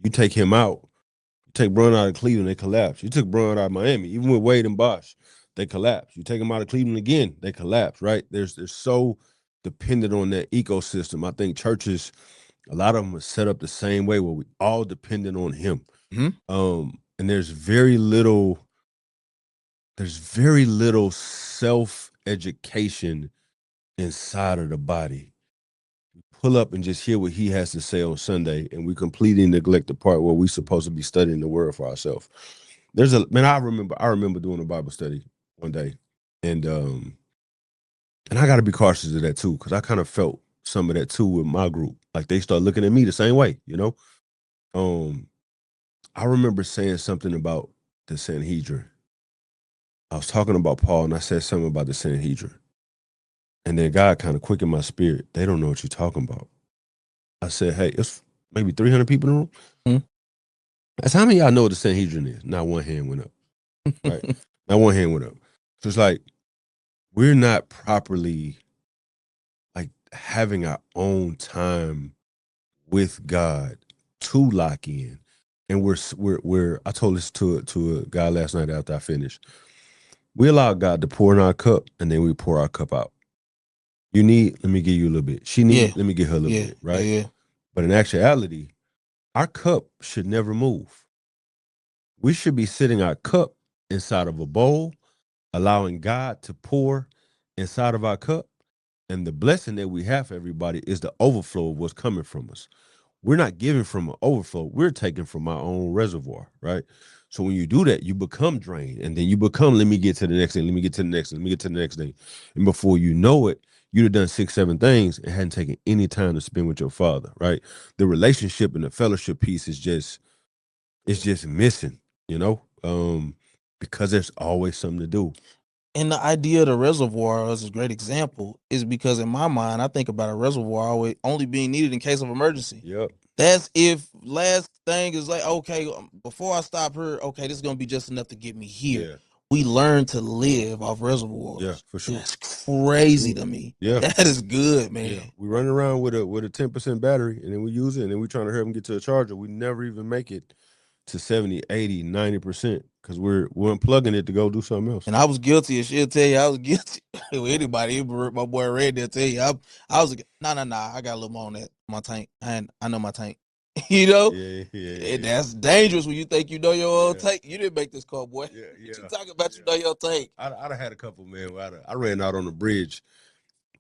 You take him out, you take Brun out of Cleveland, they collapse. You took Brun out of Miami, even with Wade and Bosh, they collapse. You take him out of Cleveland again, they collapse. Right? They're so dependent on that ecosystem. I think churches, a lot of them are set up the same way, where we all dependent on him. And there's very little self-education inside of the body. Pull up and just hear what he has to say on Sunday, and we completely neglect the part where we're supposed to be studying the word for ourselves. I remember doing a Bible study one day, and I got to be cautious of that too, because I kind of felt some of that too with my group. Like, they start looking at me the same way, you know. I remember saying something about the Sanhedrin. I was talking about Paul, and I said something about the Sanhedrin. And then God kind of quickened my spirit. They don't know what you're talking about. I said, hey, it's maybe 300 people in the room. Mm-hmm. That's how many of y'all know what the Sanhedrin is. Not one hand went up. Right? Not one hand went up. So it's like, we're not properly, like, having our own time with God to lock in. And we're I told this to a guy last night after I finished. We allow God to pour in our cup, and then we pour our cup out. You need, let me give you a little bit. She need, let me give her a little bit, right? Yeah. But in actuality, our cup should never move. We should be sitting our cup inside of a bowl, allowing God to pour inside of our cup. And the blessing that we have for everybody is the overflow of what's coming from us. We're not giving from an overflow. We're taking from our own reservoir, right? So when you do that, you become drained, and then you become, let me get to the next thing, let me get to the next thing, let me get to the next thing. And before you know it, you'd have done 6, 7 things and hadn't taken any time to spend with your father, right? The relationship and the fellowship piece is just, it's just missing, you know, because there's always something to do. And the idea of the reservoir is a great example, is because in my mind, I think about a reservoir always only being needed in case of emergency. Yep. That's if last thing is like, okay, before I stop here, okay, this is going to be just enough to get me here. Yeah. We learn to live off reservoirs. Yeah, for sure. That's crazy to me. Yeah. That is good, man. Yeah. We run around with a 10% battery, and then we use it, and then we trying to hurry up and get to a charger. We never even make it to 70, 80, 90% because we're unplugging it to go do something else. And I was guilty, and she'll tell you I was guilty. With anybody, my boy Red, they'll tell you I was nah. I got a little more on that my tank, and I know my tank. You know, that's dangerous when you think you know your own tank. You didn't make this call, boy. Yeah. What you talking about? You know your tank. I'd have had a couple, man. I ran out on the bridge.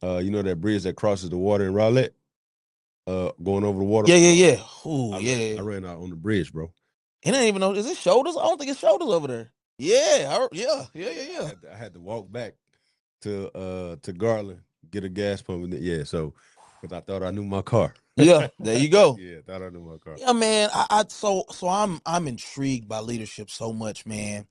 You know that bridge that crosses the water in Rowlett? Going over the water. Yeah. Ooh, I ran out on the bridge, bro. It ain't even know. Is it shoulders? I don't think it's shoulders over there. Yeah. I had to walk back to Garland, get a gas pump, and yeah. So, because I thought I knew my car. Yeah, there you go. Yeah, thought I knew my car. Yeah, man. So I'm intrigued by leadership so much, man.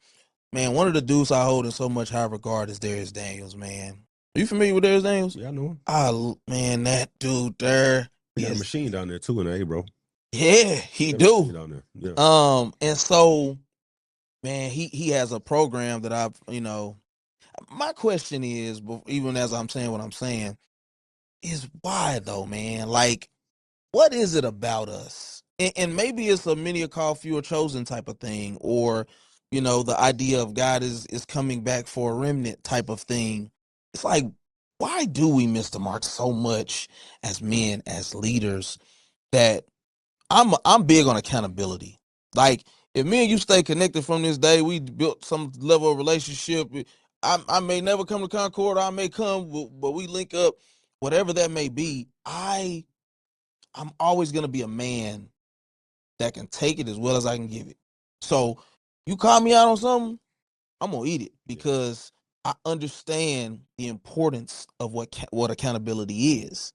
Man, one of the dudes I hold in so much high regard is Darius Daniels, man. Are you familiar with Darius Daniels? Yeah, I know him. Man, that dude there. He got a machine down there too in A, bro. Yeah, he do. Down there. Yeah. And so, man, he has a program that I've, my question is, even as I'm saying what I'm saying, is why though, man? Like, what is it about us? And maybe it's a many are called, few are chosen type of thing, or the idea of God is coming back for a remnant type of thing. It's like, why do we miss the mark so much as men, as leaders? That I'm big on accountability. Like, if me and you stay connected from this day, we built some level of relationship. I may never come to Concord, I may come, but we link up, whatever that may be. I'm always gonna be a man that can take it as well as I can give it. So you call me out on something, I'm gonna eat it, because I understand the importance of what accountability is.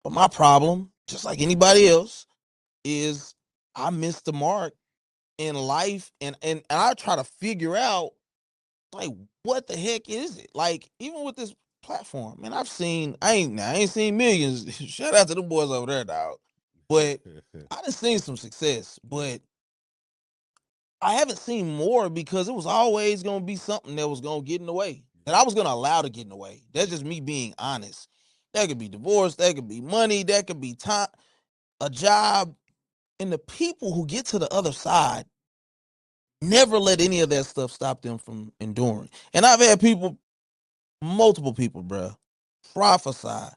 But my problem, just like anybody else, is I miss the mark in life, and I try to figure out Like, what the heck is it? Like, even with this platform, man, I ain't seen millions. Shout out to the boys over there, dog. But I done seen some success, but I haven't seen more because it was always gonna be something that was gonna get in the way. That I was gonna allow to get in the way. That's just me being honest. That could be divorce, that could be money, that could be time, a job. And the people who get to the other side never let any of that stuff stop them from enduring. And I've had people, multiple people, bruh, prophesy,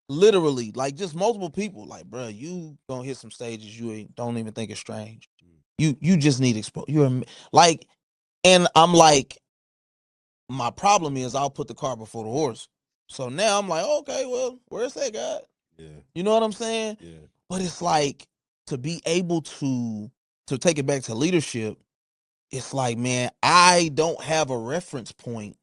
literally, like just multiple people, like, bruh, you gonna hit some stages you ain't don't even think it's strange. You just need exposure. You're like, and I'm like, my problem is I'll put the cart before the horse. So now I'm like, okay, well, where's that God? Yeah. You know what I'm saying? Yeah. But it's like to be able to take it back to leadership. It's like, man, I don't have a reference point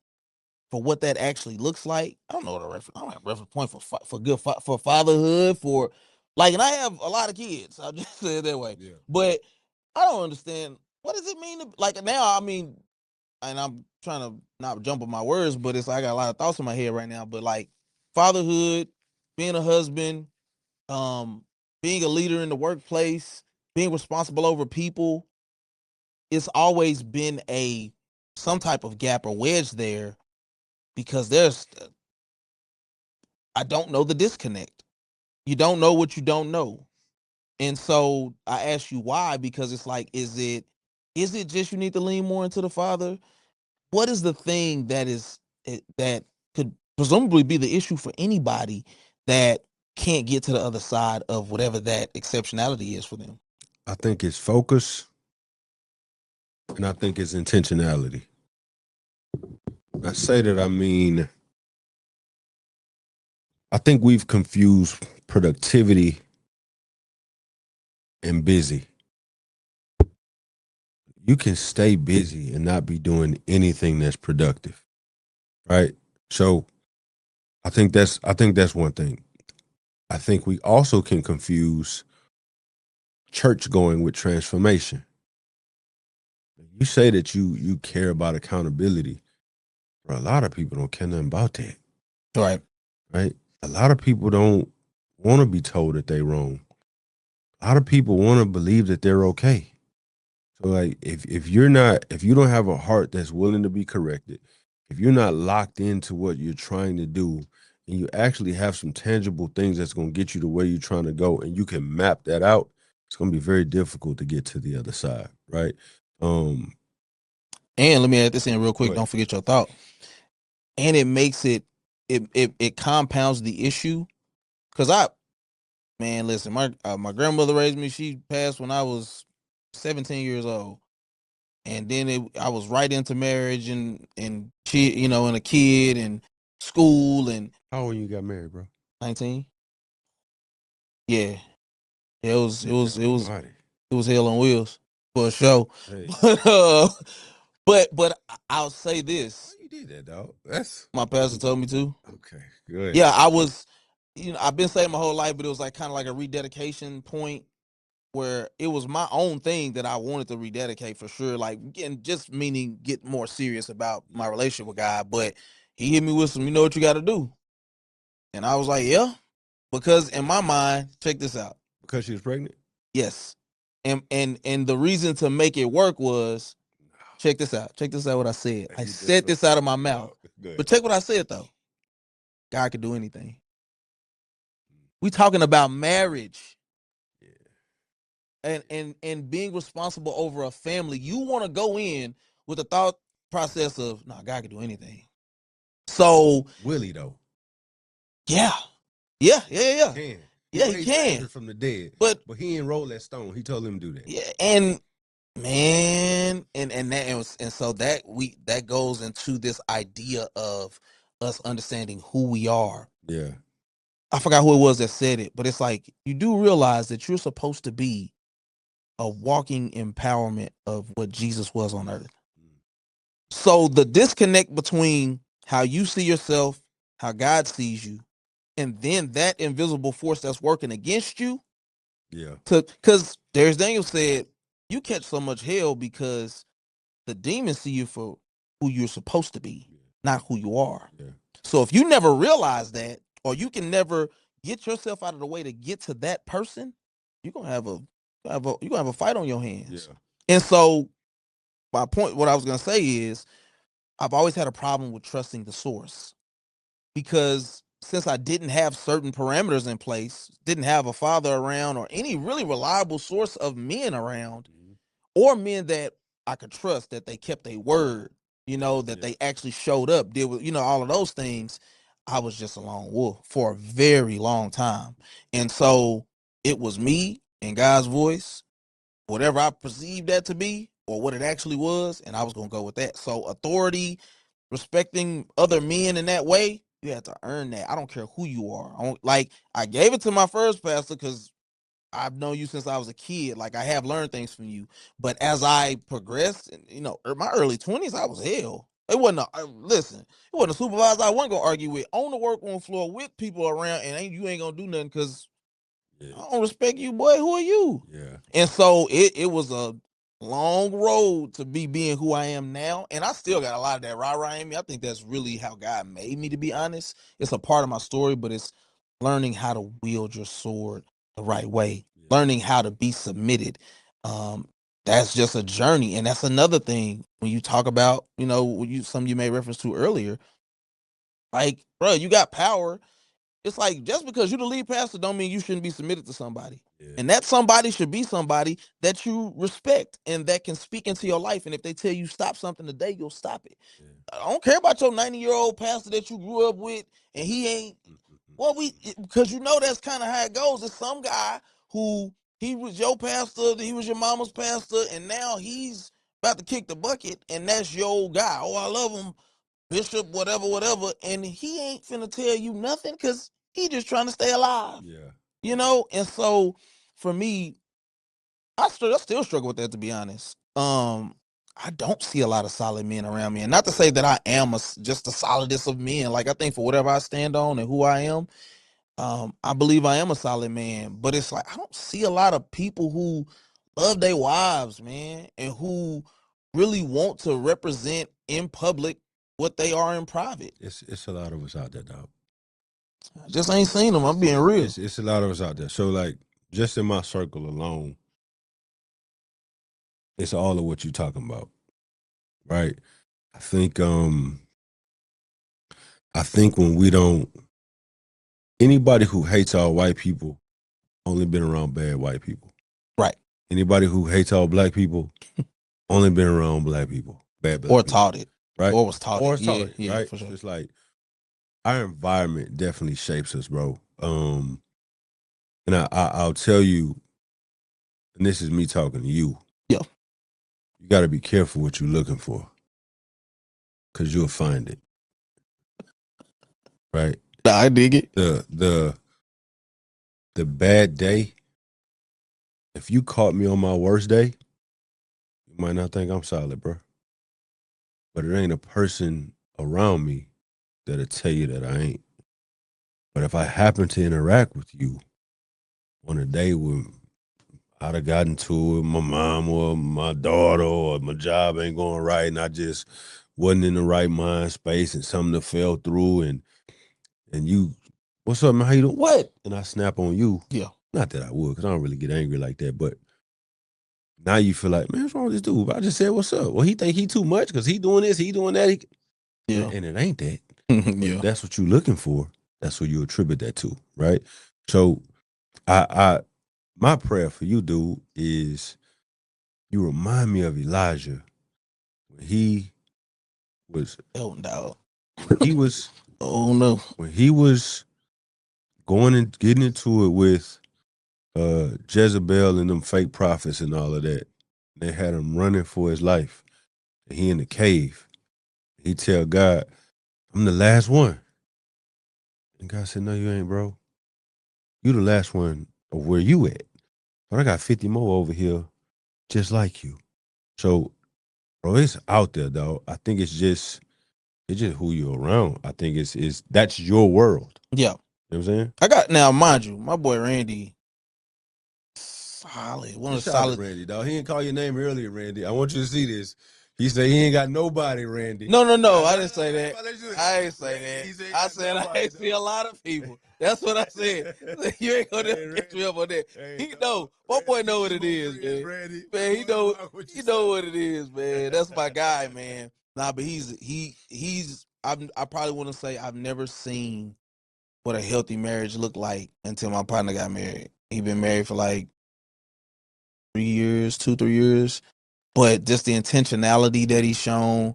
for what that actually looks like. I don't know what a reference. I don't have a reference point for good for fatherhood for like, and I have a lot of kids. I'll just say it that way. Yeah. But I don't understand what does it mean to like now. I mean, and I'm trying to not jump on my words, but it's like I got a lot of thoughts in my head right now. But like fatherhood, being a husband, um, being a leader in the workplace, being responsible over people, it's always been a some type of gap or wedge there because there's I don't know the disconnect. You don't know what you don't know. And so I ask you why, because it's like, is it just you need to lean more into the father? What is the thing that that could presumably be the issue for anybody that can't get to the other side of whatever that exceptionality is for them? I think it's focus, and I think it's intentionality. I say that, I mean, I think we've confused productivity and busy. You can stay busy and not be doing anything that's productive, right? So I think that's one thing. I think we also can confuse church going with transformation. You say that you care about accountability, but a lot of people don't care nothing about that, Right. right? A lot of people don't want to be told that they're wrong. A lot of people want to believe that they're okay. So like if you don't have a heart that's willing to be corrected, if you're not locked into what you're trying to do, and you actually have some tangible things that's going to get you to where you're trying to go, and you can map that out, it's going to be very difficult to get to the other side, right? Um, And let me add this in real go quick. ahead. Don't forget your thought. And it makes it compounds the issue. Cause man, listen, my grandmother raised me. She passed when I was 17 years old. And then I was right into marriage and she, you know, and a kid and school and How old you got married, bro? 19. Yeah, it was it Yeah, was it was alrighty. it was hell on wheels for sure. Hey, But but I'll say why this: you did that, dog? That's my pastor told me to. okay. Good. Yeah, I was, you know, I've been saying my whole life, but it was like kind of like a rededication point where it was my own thing that I wanted to rededicate for sure. Like getting just meaning get more serious about my relationship with God. But he hit me with some, you know what you got to do, and I was like, yeah, because in my mind, check this out. Because she was pregnant. Yes, and the reason to make it work was check this out. Check this out. What I said. I You said this out of my disrespectful, mouth. dog. Good. But check what I said though. God could do anything. We talking about marriage. Yeah. And being responsible over a family, you want to go in with the thought process of, nah, God can do anything. So Willie though. yeah, yeah, yeah, yeah, yeah. Can. He Yeah, he raised can. Lazarus from the dead, But but he ain't roll that stone. He told him to do that. yeah, and man, and that and so that goes into this idea of us understanding who we are. Yeah. I forgot who it was that said it, but it's like you do realize that you're supposed to be a walking empowerment of what Jesus was on earth. So the disconnect between how you see yourself, how God sees you, and then that invisible force that's working against you, Yeah. because there's Daniel said, you catch so much hell because the demons see you for who you're supposed to be, not who you are. Yeah. So if you never realize that, or you can never get yourself out of the way to get to that person, you're gonna have a fight on your hands. And so my point, what I was gonna say is, I've always had a problem with trusting the source, because since I didn't have certain parameters in place, didn't have a father around or any really reliable source of men around, or men that I could trust, that they kept their word, that they actually showed up, did with, all of those things, I was just a lone wolf for a very long time. And so it was me and God's voice, whatever I perceived that to be or what it actually was, and I was going to go with that. So authority, respecting other men in that way, you have to earn that. I don't care who you are. I gave it to my first pastor because I've known you since I was a kid. Like, I have learned things from you. But as I progressed, in my early 20s, I was hell. It wasn't listen. It wasn't a supervisor I wasn't gonna argue with on the workroom floor with people around, and you ain't gonna do nothing because I don't respect you, boy. Who are you? Yeah. And so it was a long road to being who I am now. And I still got a lot of that rah-rah in me. I think that's really how God made me, to be honest. It's a part of my story, but it's learning how to wield your sword the right way, learning how to be submitted. That's just a journey. And that's another thing when you talk about, some you made reference to earlier. Like, bro, you got power. It's like, just because you're the lead pastor don't mean you shouldn't be submitted to somebody. And that somebody should be somebody that you respect and that can speak into your life. And if they tell you stop something today, you'll stop it. I don't care about your 90-year-old pastor that you grew up with and he ain't. Well, because that's kind of how it goes. It's some guy who, he was your pastor, he was your mama's pastor, and now he's about to kick the bucket, and that's your guy. Oh, I love him, Bishop, whatever, and he ain't finna tell you nothing because he just trying to stay alive. And so for me, I still struggle with that, to be honest. I don't see a lot of solid men around me, and not to say that I am just the solidest of men. Like, I think for whatever I stand on and who I am, I believe I am a solid man. But it's like, I don't see a lot of people who love their wives, man, and who really want to represent in public what they are in private. It's a lot of us out there, dog. I just ain't seen them. I'm being real. It's a lot of us out there. So, like, just in my circle alone, it's all of what you're talking about, right? I think when we don't, anybody who hates all white people only been around bad white people. Right. Anybody who hates all black people only been around black people, bad black Or people. taught it. Right? Or was taught Or it. Yeah, right? for sure. It's like, our environment definitely shapes us, bro. And I'll tell you, and this is me talking to you. Yeah. You got to be careful what you're looking for, because you'll find it. Right? Nah, I dig it. The bad day, if you caught me on my worst day, you might not think I'm solid, bro. But it ain't a person around me that'll tell you that I ain't. But if I happen to interact with you on a day when I'd have gotten to it with my mom or my daughter, or my job ain't going right and I just wasn't in the right mind space and something that fell through, and you, what's up, man? How you doing? What? And I snap on you. Yeah. Not that I would, because I don't really get angry like that, but now you feel like, man, what's wrong with this dude? I just said, what's up? Well, he think he too much because he doing this, he doing that. Yeah. And it ain't that. Yeah. If that's what you're looking for, that's what you attribute that to, right? So my prayer for you, dude, is you remind me of Elijah when he was Oh, no. oh no. When he was going and getting into it with Jezebel and them fake prophets and all of that. They had him running for his life. And he in the cave. He tell God, I'm the last one. And God said, no, you ain't, bro. You the last one of where you at. But I got 50 more over here just like you. So, bro, it's out there, dog. I think it's just who you're around. I think it's that's your world. Yeah. You know what I'm saying? I got, now, mind you, my boy Randy, solid. One of the Shout out to solid. Randy, dog. He didn't call your name earlier, Randy. I want you to see this. He said he ain't got nobody, Randy. No. I didn't say that. I ain't say that. I said I see a lot of people. That's what I said. You ain't gonna catch me up on that. He know. My boy know what it is, man. Man, he know what it is, man. That's my guy, man. Nah, but he's. I probably want to say I've never seen what a healthy marriage looked like until my partner got married. He been married for like 3 years, 2, 3 years. But just the intentionality that he's shown,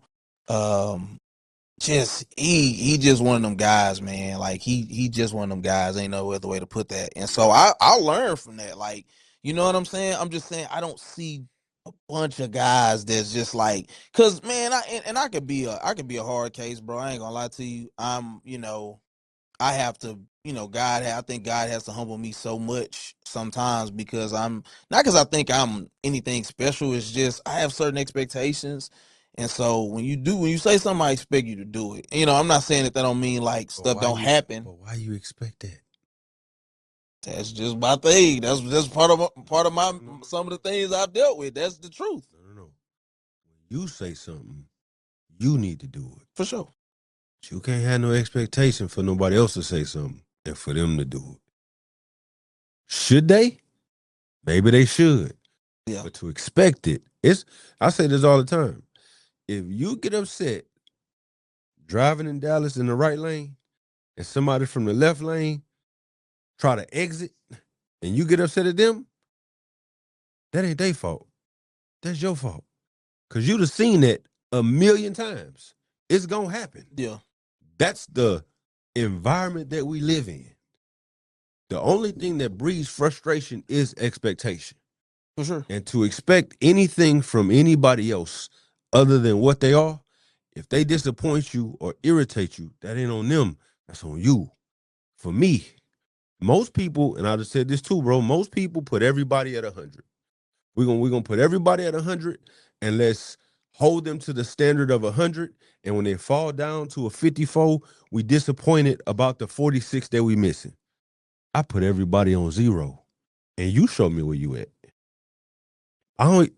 just he just one of them guys, man. Like he just one of them guys. Ain't no other way to put that. And so I learned from that. Like, you know what I'm saying? I'm just saying I don't see a bunch of guys that's just like, cause man, I could be a hard case, bro. I ain't gonna lie to you. I have to, I think God has to humble me so much sometimes because I'm not because I think I'm anything special. It's just I have certain expectations. And so when you say something, I expect you to do it. I'm not saying that don't mean like stuff don't happen. But why you expect that? That's just my thing. That's just part of my some of the things I've dealt with. That's the truth. No. When you say something, you need to do it. For sure. But you can't have no expectation for nobody else to say something and for them to do it. Should they? Maybe they should. Yeah. But to expect it, I say this all the time. If you get upset driving in Dallas in the right lane and somebody from the left lane try to exit and you get upset at them, that ain't their fault. That's your fault. Because you'd have seen that a million times. It's going to happen. Yeah. That's the environment that we live in. The only thing that breeds frustration is expectation. For sure. And to expect anything from anybody else other than what they are, if they disappoint you or irritate you, that ain't on them. That's on you. For me, most people, and I just said this too, bro, most people put everybody at 100. We're gonna put everybody at 100 and let's hold them to the standard of 100. And when they fall down to a 54, we disappointed about the 46 that we missing. I put everybody on 0. And you show me where you at.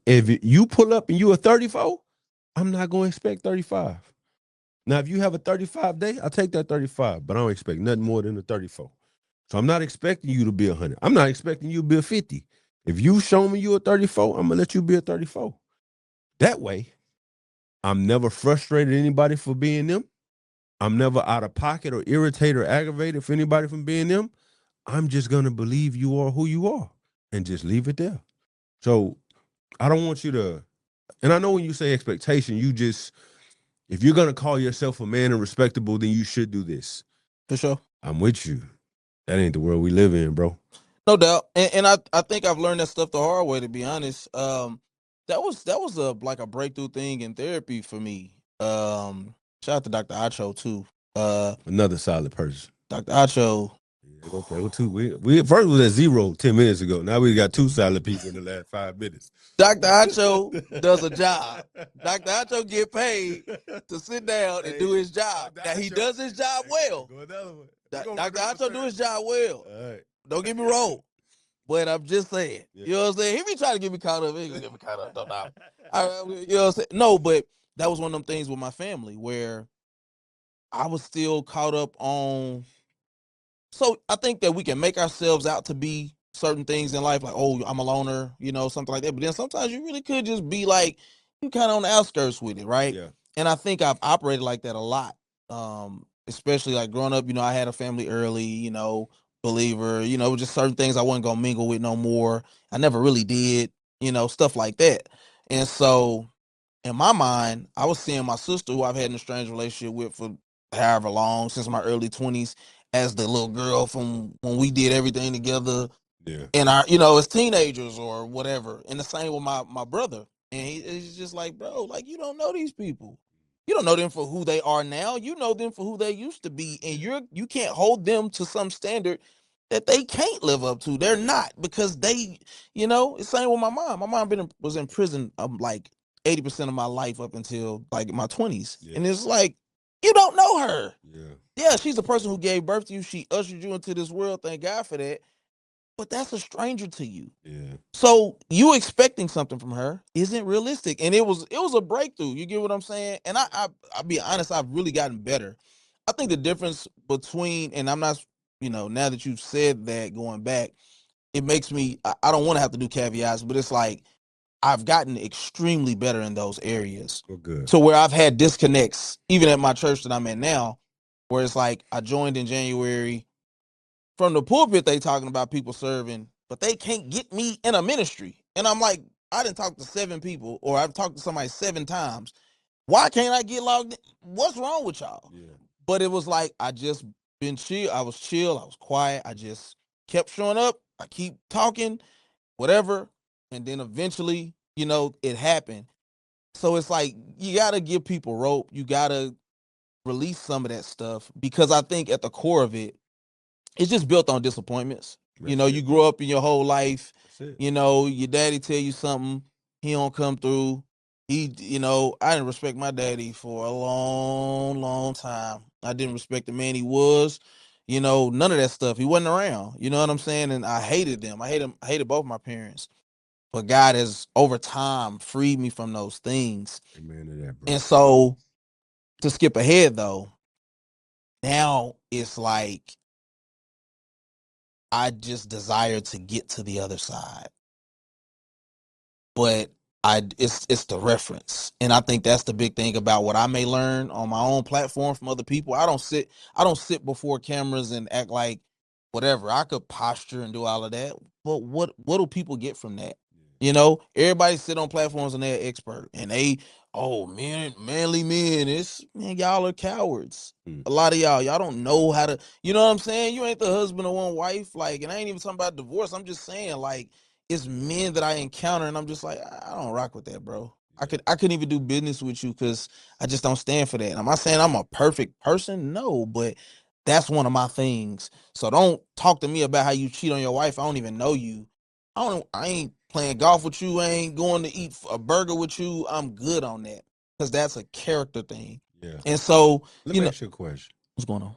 If you pull up and you a 34, I'm not gonna expect 35. Now, if you have a 35 day, I'll take that 35, but I don't expect nothing more than a 34. So I'm not expecting you to be 100. I'm not expecting you to be a 50. If you show me you a 34, I'm gonna let you be a 34. That way, I'm never frustrated anybody for being them. I'm never out of pocket or irritated or aggravated for anybody from being them. I'm just gonna believe you are who you are and just leave it there. So I don't want you to, and I know when you say expectation, if you're gonna call yourself a man and respectable, then you should do this. For sure. I'm with you. That ain't the world we live in, bro. No doubt, and I think I've learned that stuff the hard way. To be honest, that was a breakthrough thing in therapy for me. Shout out to Dr. Acho too. Another solid person. Dr. Acho. Yeah, okay, we first was at 0 10 minutes ago. Now we got 2 solid people in the last 5 minutes. Dr. Acho does a job. Dr. Acho get paid to sit down and do his job. Now he does his job well. Dr. Acho do his job well. All right. Don't get me wrong. But I'm just saying, you know what I'm saying? He be trying to get me caught up. He ain't gonna get me caught up. You know what I'm saying? No, but that was one of them things with my family where I was still caught up on. So I think that we can make ourselves out to be certain things in life, like, oh, I'm a loner, something like that. But then sometimes you really could just be like, you kind of on the outskirts with it, right? Yeah. And I think I've operated like that a lot. Especially like growing up, I had a family early, believer, just certain things I wasn't gonna mingle with no more. I never really did, stuff like that. And so in my mind, I was seeing my sister, who I've had an estranged relationship with for however long, since my early 20s, as the little girl from when we did everything together. Yeah. And as teenagers or whatever. And the same with my brother. And he's just like, bro, like, you don't know these people. You don't know them for who they are now. You know them for who they used to be. And you can't hold them to some standard that they can't live up to. They're not, because they, it's same with my mom. My mom was in prison like 80% of my life up until like my 20s. Yeah. And it's like, you don't know her. Yeah. Yeah, she's the person who gave birth to you. She ushered you into this world. Thank God for that. but that's a stranger to you. Yeah. So you expecting something from her isn't realistic, and it was a breakthrough. You get what I'm saying? And I'll be honest, I've really gotten better. I think the difference between, and I'm not, now that you've said that, going back, it makes me, I don't want to have to do caveats, but it's like I've gotten extremely better in those areas. Well, good. To where I've had disconnects, even at my church that I'm at now, where it's like I joined in January. From the pulpit, they talking about people serving, but they can't get me in a ministry. And I'm like, I didn't talk to 7 people, or I've talked to somebody 7 times. Why can't I get logged in? What's wrong with y'all? Yeah. But it was like, I just been chill. I was chill. I was quiet. I just kept showing up. I keep talking, whatever. And then eventually, it happened. So it's like, you got to give people rope. You got to release some of that stuff, because I think at the core of it, it's just built on disappointments. You grew up in your whole life. That's it. Your daddy tell you something, he don't come through. I didn't respect my daddy for a long, long time. I didn't respect the man he was. None of that stuff. He wasn't around. You know what I'm saying? And I hated them. I hated both my parents. But God has over time freed me from those things. Amen to that, bro. And so, to skip ahead though, now it's like I just desire to get to the other side. But it's the reference. And I think that's the big thing about what I may learn on my own platform from other people. I don't sit before cameras and act like whatever. I could posture and do all of that. But what do people get from that? Everybody sit on platforms and they're expert, and they, oh man, manly men, y'all are cowards. A lot of y'all don't know how to, you know what I'm saying? You ain't the husband of one wife, like, and I ain't even talking about divorce. I'm just saying, like, it's men that I encounter, and I'm just like, I don't rock with that, bro. I couldn't even do business with you, because I just don't stand for that. And I'm not saying I'm a perfect person, no, but that's one of my things. So don't talk to me about how you cheat on your wife. I don't even know you. I ain't playing golf with you. I ain't going to eat a burger with you. I'm good on that, because that's a character thing. Yeah. And so, let me ask you a question. What's going on?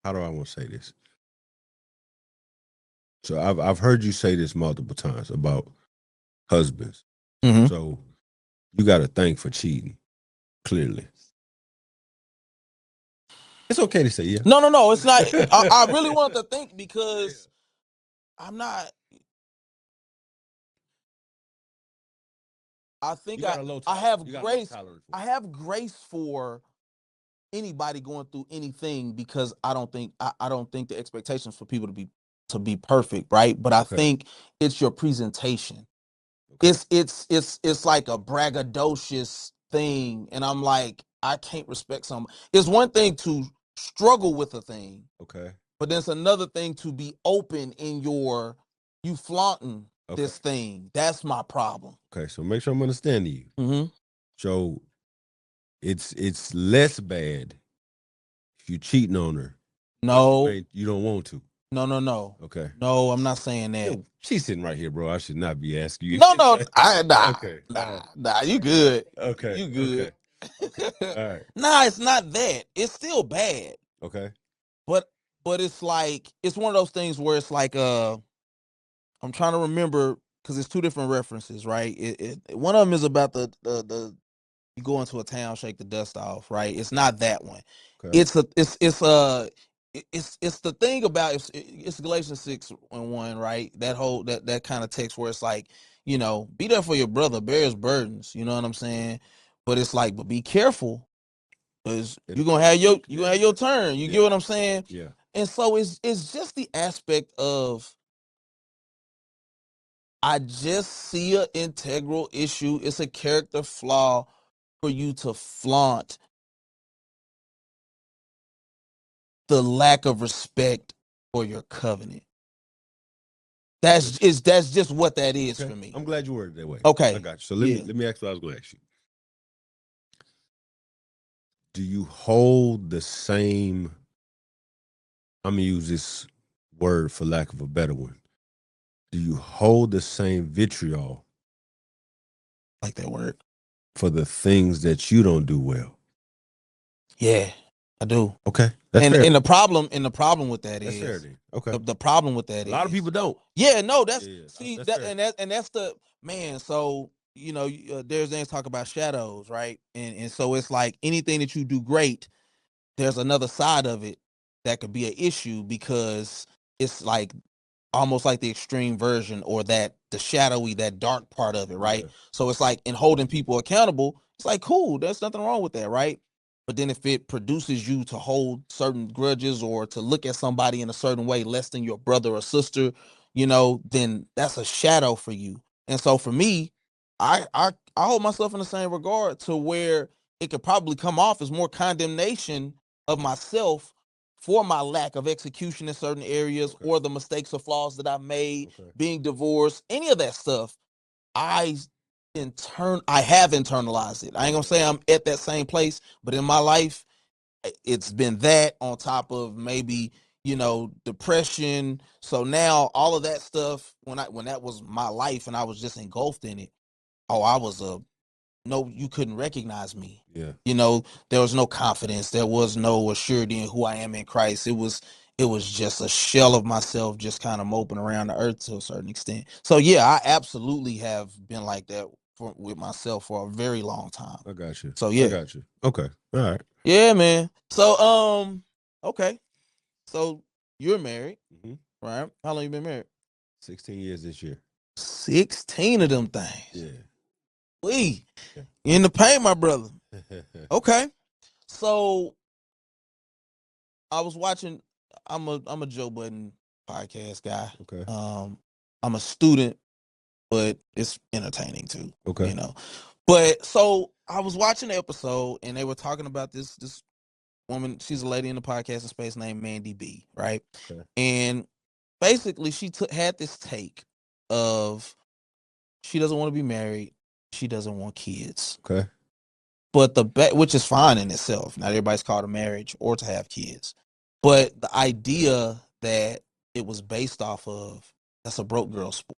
How do I want to say this? So I've heard you say this multiple times about husbands. Mm-hmm. So you got to thank for cheating. Clearly, it's okay to say yeah. No, it's not. I really want to think, because I'm not. I think I have grace. I have grace for anybody going through anything, because I don't think the expectations for people to be perfect, right? But I think it's your presentation. Okay. It's like a braggadocious thing, and I'm like, I can't respect someone. It's one thing to struggle with a thing, okay, but there's another thing to be open in you flaunting this thing. That's my problem. Okay, so make sure I'm understanding you. Mm-hmm. So it's less bad if you cheating on her. No, you don't want to. No. Okay. No, I'm not saying that. Yo, she's sitting right here, bro. I should not be asking you. No, Okay. Nah. You good? Okay. You good? Okay. All right. Nah, it's not that. It's still bad. Okay. But it's like, it's one of those things where it's like, I'm trying to remember, because it's 2 different references, right? One of them is about the you go into a town, shake the dust off, right? It's not that one. Okay. It's the thing about, it's Galatians 6:1, right? That kind of text where it's like, be there for your brother, bear his burdens. You know what I'm saying? But it's like, but be careful, because you're gonna have your turn. You get what I'm saying? Yeah. And so it's just the aspect of, I just see an integral issue. It's a character flaw for you to flaunt the lack of respect for your covenant. That's just what that is for me. I'm glad you worded it that way. Okay. I got you. So let me ask you what I was going to ask you. Do you hold the same, I'm going to use this word for lack of a better one, do you hold the same vitriol, like that word, for the things that you don't do well? Yeah, I do. Okay, that's fair. And the problem with that That's fair is then. Okay, the problem with that a lot of is people don't. yeah, no, that's Yeah, see that's that fair. and that's the man. So there's things talk about shadows, right? And so it's like anything that you do great, there's another side of it that could be an issue because it's like almost like the extreme version or the shadowy, that dark part of it, right? Yeah. So it's like in holding people accountable, it's like cool, there's nothing wrong with that, right? But then if it produces you to hold certain grudges or to look at somebody in a certain way less than your brother or sister, then that's a shadow for you. And so for me, I hold myself in the same regard to where it could probably come off as more condemnation of myself for my lack of execution in certain areas Okay. or the mistakes or flaws that I made, Okay. being divorced, any of that stuff. I I have internalized it. I ain't gonna say I'm at that same place, but in my life, it's been that on top of maybe depression. So now all of that stuff, when that was my life and I was just engulfed in it, oh, I was a no, you couldn't recognize me. Yeah. There was no confidence. There was no assurity in who I am in Christ. It was just a shell of myself, just kind of moping around the earth to a certain extent. So yeah, I absolutely have been like that with myself for a very long time. I got you. So I yeah, got you. Okay. All right. yeah, man. So okay. So you're married, Mm-hmm. right? How long you been married? 16 years this year. 16 of them things. Yeah. We Yeah. in the paint, my brother. Okay. So I was watching. I'm a Joe Budden podcast guy. Okay. I'm a student, but it's entertaining too. Okay. But so I was watching the episode, and they were talking about this woman. She's a lady in the podcasting space named Mandy B. Right, Okay. and basically she had this take of she doesn't want to be married, she doesn't want kids. Okay. But which is fine in itself. Not everybody's called to marriage or to have kids. But the idea that it was based off of, that's a broke girl sport.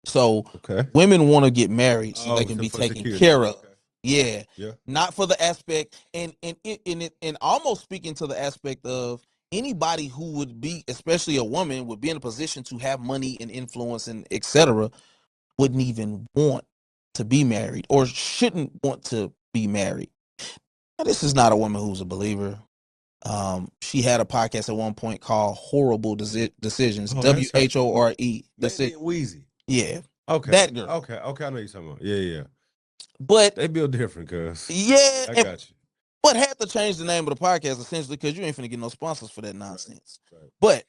So Okay. women want to get married so they Oh, can so be for taken security. care of. Okay. Yeah. Yeah. Not for the aspect and almost speaking to the aspect of anybody who would be, especially a woman, would be in a position to have money and influence and etc., wouldn't even want to be married or shouldn't want to be married. Now, this is not a woman who's a believer. She had a podcast at one point called Horrible Decisions, Oh, that's her. WHORE. Mandy and Wheezy. Yeah, Okay. that girl. Okay. Okay. I know you're talking about. Yeah. Yeah. But They build different, cuz. yeah, I got you. but had to change the name of the podcast essentially because you ain't finna get no sponsors for that nonsense. Right. But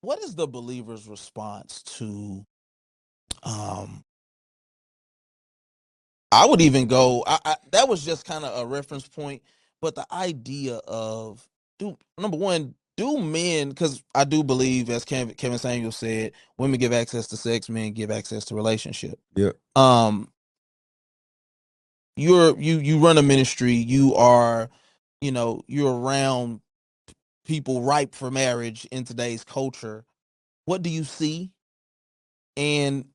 what is the believer's response to I would even go. That was just kind of a reference point, but the idea of number one, do men? Because I do believe, as Kevin Samuel said, women give access to sex, men give access to relationship. Yeah. You run a ministry. You are, you're around people ripe for marriage in today's culture. What do you see? And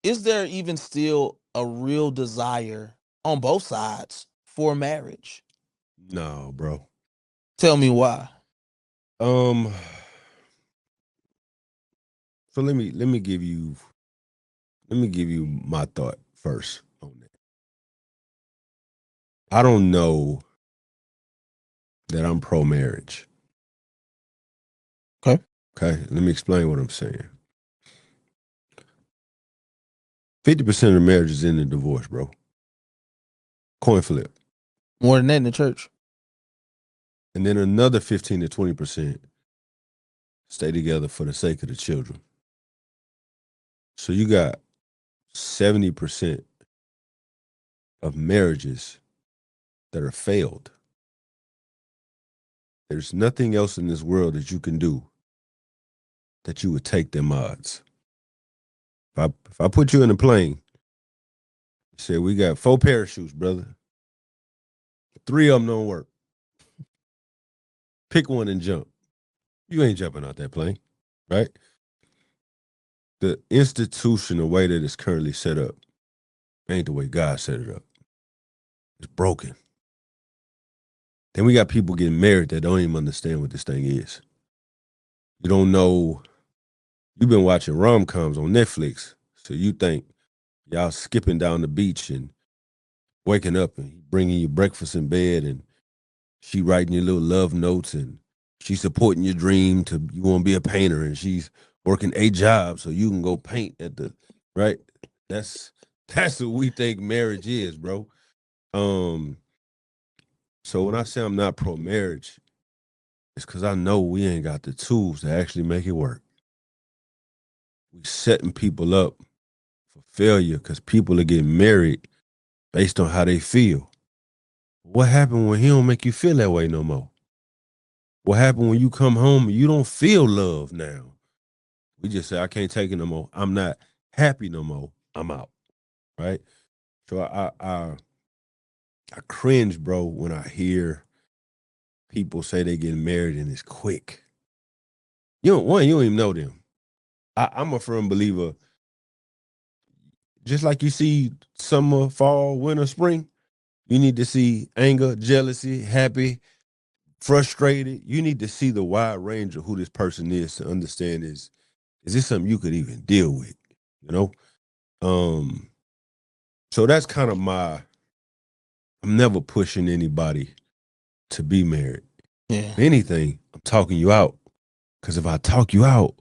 is there even still a real desire on both sides for marriage? No, bro. Tell me why. Um. So let me give you my thought first on that. I don't know that I'm pro marriage. Okay. Okay. Let me explain what I'm saying. 50% of the marriages end in divorce, bro. Coin flip. More than that in the church. And then another 15 to 20% stay together for the sake of the children. So you got 70% of marriages that are failed. There's nothing else in this world that you can do that you would take them odds. If I put you in a plane, say we got 4 parachutes, brother. 3 of them don't work. Pick one and jump. You ain't jumping out that plane, right? The institution, the way that it's currently set up, ain't the way God set it up. It's broken. Then we got people getting married that don't even understand what this thing is. You don't know. You've been watching rom-coms on Netflix, so you think y'all skipping down the beach and waking up and bringing you breakfast in bed, and she writing you little love notes, and she's supporting your dream to you want to be a painter, and she's working 8 jobs so you can go paint at the right. That's what we think marriage is, bro. Um, so when I say I'm not pro marriage, it's because I know we ain't got the tools to actually make it work. We setting people up for failure because people are getting married based on how they feel. What happened when he don't make you feel that way no more? What happened when you come home and you don't feel love now? We just say, I can't take it no more. I'm not happy no more. I'm out. Right? So I cringe, bro, when I hear people say they getting married and it's quick. You don't even know them. I'm a firm believer. Just like you see summer, fall, winter, spring, you need to see anger, jealousy, happy, frustrated. You need to see the wide range of who this person is to understand is this something you could even deal with? You know? So that's kind of I'm never pushing anybody to be married. Yeah. If anything, I'm talking you out. Cause if I talk you out,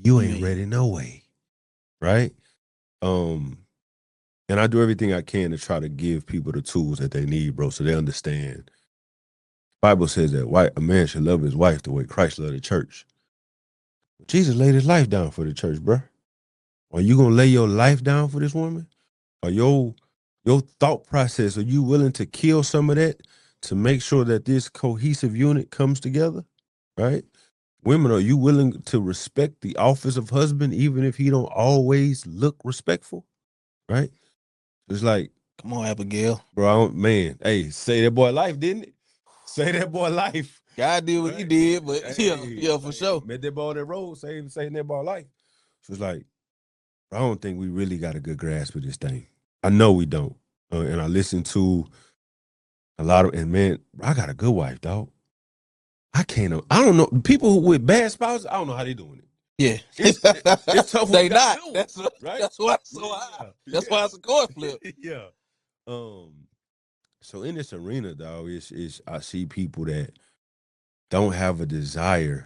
you ain't Yeah. ready no way. Right? And I do everything I can to try to give people the tools that they need, bro, so they understand. Bible says that a man should love his wife the way Christ loved the church. Jesus laid his life down for the church, bro. Are you gonna lay your life down for this woman? Are your thought process, are you willing to kill some of that to make sure that this cohesive unit comes together? Right? Women, are you willing to respect the office of husband even if he don't always look respectful? Right? It's like, Come on, Abigail. bro, man, hey, say that boy life, didn't it? Say that boy life. God did what he Right? did, but Hey, yeah, for like, sure. met that ball that road, saying that ball life. So it's like, I don't think we really got a good grasp of this thing. I know we don't. And I listen to a lot of, and man, I got a good wife, dog. I don't know. People with bad spouses, I don't know how they doing it. Yeah. It's tough when you They got a not. good one, That's right? that's why it's so high. That's why it's a coin flip. Yeah. So in this arena, dog, is I see people that don't have a desire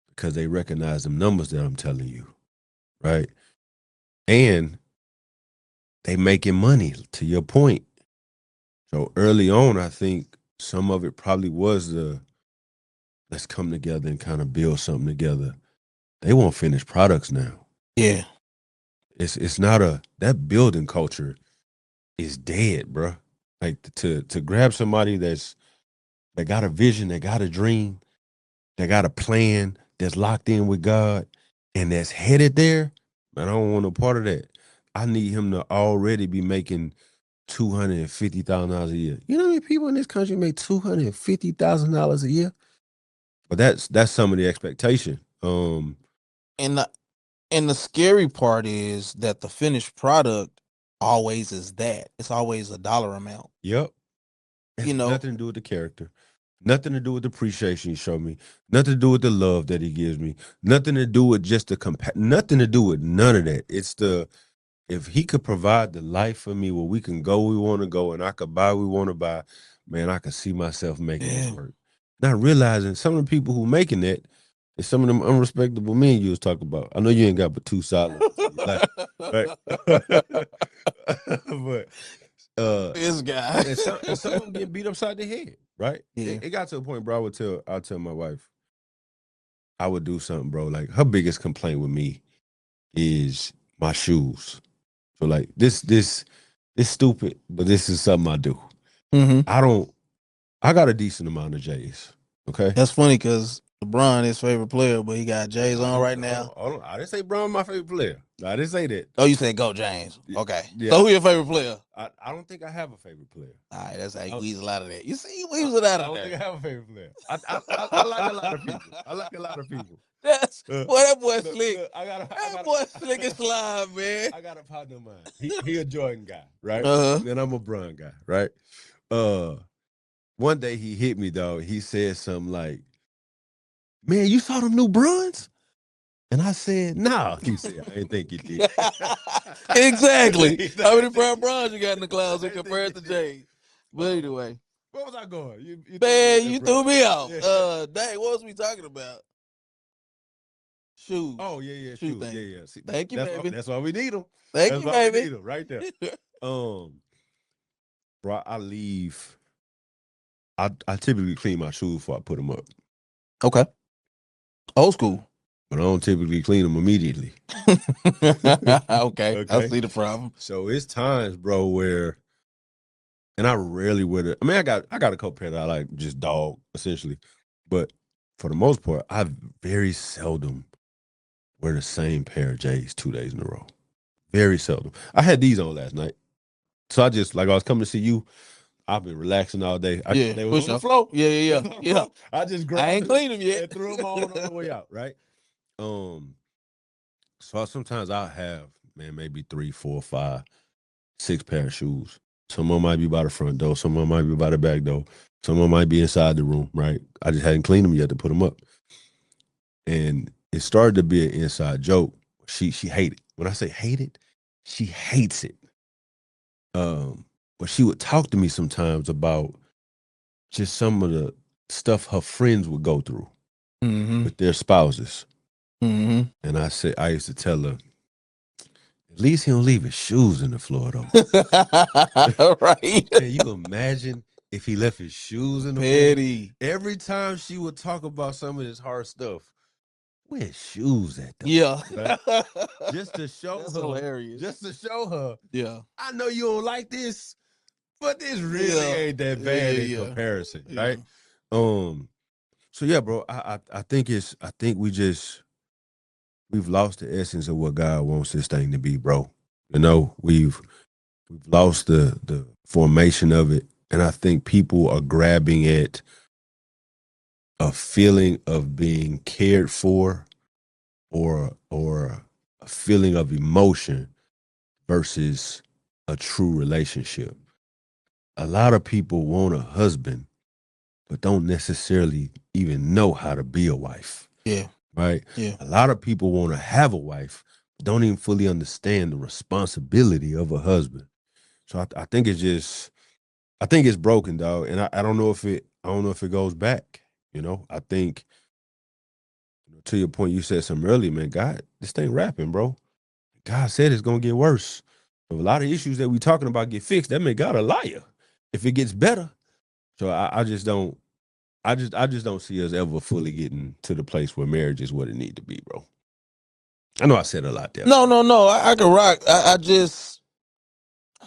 because they recognize them numbers that I'm telling you, right? And they making money, to your point. So early on, I think some of it probably was let's come together and kind of build something together. They want finished products now. Yeah. It's not that building culture is dead, bro. Like to grab somebody that got a vision, that got a dream, that got a plan, that's locked in with God, and that's headed there. Man, I don't want no part of that. I need him to already be making $250,000 a year. You know how many people in this country make $250,000 a year? But that's some of the expectation. And the scary part is that the finished product always is that. It's always a dollar amount. Yep. It You has know? nothing to do with the character. Nothing to do with the appreciation he showed me. Nothing to do with the love that he gives me. Nothing to do with just nothing to do with none of that. It's if he could provide the life for me where we can go we want to go and I could buy we want to buy, man, I could see myself making this Yeah. work. Not realizing some of the people who making that is some of them unrespectable men you was talking about. I know you ain't got but two solid like, right? But This guy. and some of them get beat upside the head, right? Yeah. It got to a point, bro. I'll tell my wife, I would do something, bro. Like her biggest complaint with me is my shoes. So like this stupid, but this is something I do. Mm-hmm. I got a decent amount of J's. Okay. That's funny because LeBron is favorite player, but he got J's on right now. Hold on. I didn't say Brown my favorite player. I didn't say that. Oh, you said go James. Okay. Yeah. So who your favorite player? I don't think I have a favorite player. All right, that's how you weasel out of that. You see, you weasel out of I don't there. think I have a favorite player. I like a lot of people. I like a lot of people. That's boy, that boy Look, slick. look, That boy slick and slime, man. I got a partner of mine. He a Jordan guy, right? Uh-huh. And I'm a Bron guy, right? Uh, one day he hit me, dog. He said something like, "Man, you saw them new Bruns?" And I said, "Nah." He said, "I didn't think you did." Exactly. How many pair of I bras you got in the closet didn't think compared you to did. Jay? But anyway, Where was I going? You threw me man, there, you bro. threw me out. Yeah. Dang, what was we talking about? Shoes. Oh yeah, Shoe shoes. thing. Yeah. See, Thank you, baby. that's why we need them. Thank That's you, why we baby. need them right there. Um, bro, I leave. I typically clean my shoes before I put them up, Okay. Old school. but I don't typically clean them immediately. Okay. I Okay, see the problem. so it's times, bro, where and I rarely wear it. I mean, I got a couple pair that I like, just dog essentially, but for the most part, I very seldom wear the same pair of J's 2 days in a row. Very seldom. I had these on last night, so I just like I was coming to see you. I've been relaxing all day. Yeah, They was push on the up. floor. Yeah. I just I grabbed ain't them cleaned them yet. and threw them on the way out. Right. Um. So sometimes I'll have maybe 3, 4, 5, 6 pair of shoes. Some of them might be by the front door. Some of them might be by the back door. Some of them might be inside the room. Right. I just hadn't cleaned them yet to put them up, and it started to be an inside joke. She hated. When I say hated, she hates it. But she would talk to me sometimes about just some of the stuff her friends would go through with their spouses. Mm-hmm. And I used to tell her, at least he don't leave his shoes in the floor though. Right. Can you imagine if he left his shoes in the floor? Petty. Every time she would talk about some of this hard stuff, where's shoes at though? Yeah. Right? Just to show That's her, hilarious. just to show her, Yeah. I know you don't like this, but this really Yeah. ain't that bad in comparison, Yeah. right? So yeah, bro, I think we've lost the essence of what God wants this thing to be, bro. You know, we've lost the formation of it, and I think people are grabbing at a feeling of being cared for, or a feeling of emotion versus a true relationship. A lot of people want a husband, but don't necessarily even know how to be a wife. Yeah. Right? Yeah. A lot of people want to have a wife, but don't even fully understand the responsibility of a husband. So I think I think it's broken, dog. And I don't know if it goes back. You know, I think to your point, you said something earlier, man. God, this thing rapping, bro. God said it's gonna get worse. If a lot of issues that we talking about get fixed, that make God a liar. If it gets better. So I just don't I just don't see us ever fully getting to the place where marriage is what it need to be, bro. I know I said a lot there. No. I can rock. I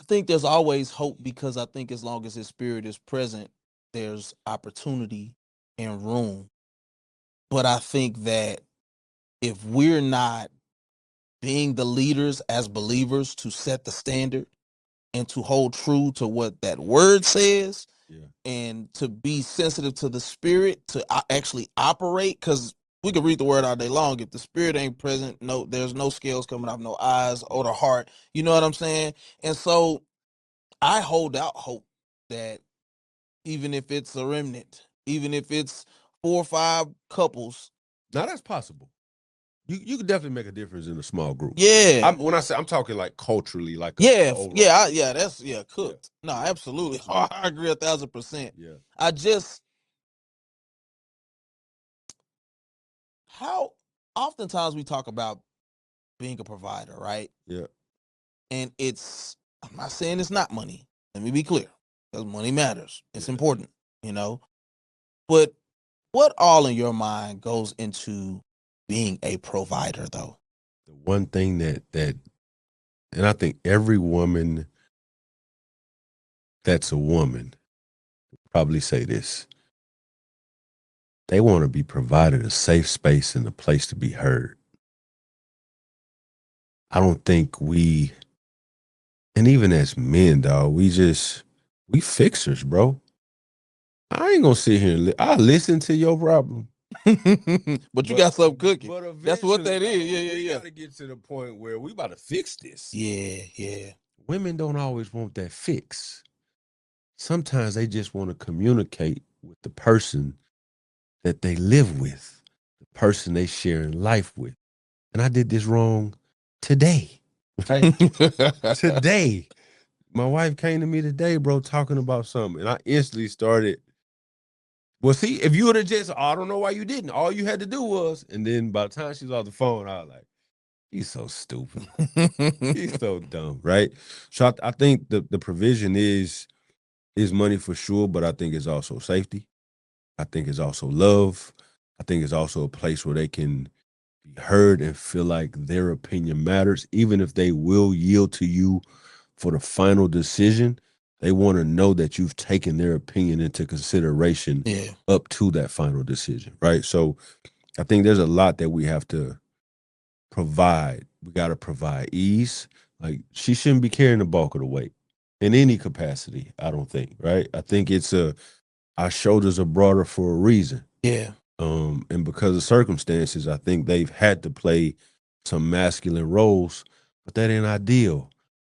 think there's always hope because I think as long as his spirit is present, there's opportunity and room. But I think that if we're not being the leaders as believers to set the standard and to hold true to what that word says, Yeah. and to be sensitive to the spirit to actually operate, because we can read the word all day long. If the spirit ain't present, no, there's no scales coming off no eyes or the heart. You know what I'm saying? And so I hold out hope that even if it's a remnant, even if it's 4 or 5 couples, Now that's possible. You could definitely make a difference in a small group. yeah, When I say I'm talking like culturally, like yeah, overall. that's cooked. No, absolutely, I agree 1,000%. Yeah. I just how oftentimes we talk about being a provider, right? Yeah. And I'm not saying it's not money. Let me be clear, because money matters. It's Yeah. important, you know. But what all in your mind goes into being a provider, though? The one thing that and I think every woman that's a woman probably say this. They want to be provided a safe space and a place to be heard. I don't think and even as men, dog, we fixers, bro. I ain't gonna sit here and I listen to your problem. But you got something cooking. But That's what that eventually, is. we Yeah. gotta get to the point where we about to fix this. Yeah. Women don't always want that fix. sometimes they just want to communicate with the person that they live with, the person they share in life with. And I did this wrong today, right? Today. My wife came to me today, bro, talking about something. And I instantly started, well, see, if you would have just, I don't know why you didn't. All you had to do was, and then by the time she was off the phone, I was like, he's so stupid. He's so dumb, right? So I think the provision is money for sure, but I think it's also safety. I think it's also love. I think it's also a place where they can be heard and feel like their opinion matters, even if they will yield to you for the final decision. They want to know that you've taken their opinion into consideration Yeah. up to that final decision, right? So I think there's a lot that we have to provide. We got to provide ease. Like she shouldn't be carrying the bulk of the weight in any capacity, I don't think, right? I think our shoulders are broader for a reason. Yeah. And because of circumstances, I think they've had to play some masculine roles, but that ain't ideal.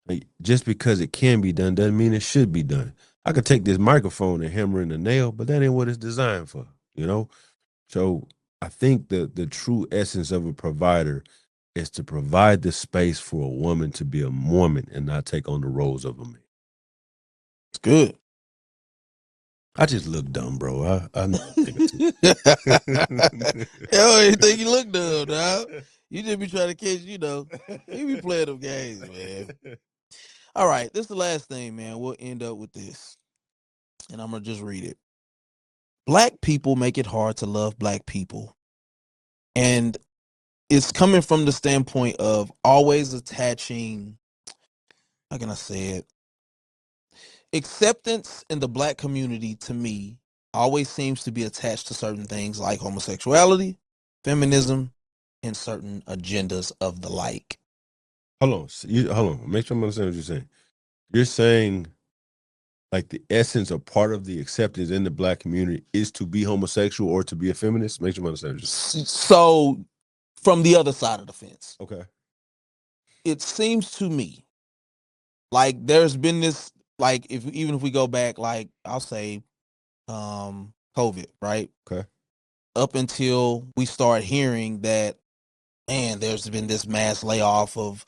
Like, just because it can be done doesn't mean it should be done. I could take this microphone and hammer in the nail, but that ain't what it's designed for, you know? So I think the true essence of a provider is to provide the space for a woman to be a woman and not take on the roles of a man. It's good. I just look dumb, bro. I know I'm thinking too. Yo, you think you look dumb, dog? You just be trying to catch, you be playing them games, man. All right, this is the last thing, man. We'll end up with this, and I'm gonna just read it. Black people make it hard to love black people, and it's coming from the standpoint of always attaching. How can I say it? Acceptance in the black community, to me, always seems to be attached to certain things like homosexuality, feminism, and certain agendas of the like. Hold on. Hold on. Make sure I'm understanding what you're saying. You're saying like the essence or part of the acceptance in the black community is to be homosexual or to be a feminist? Make sure I'm understanding what you're saying. So, from the other side of the fence, Okay. it seems to me like there's been this, like, if we go back, like, I'll say COVID, right? Okay. Up until we start hearing that, man, there's been this mass layoff of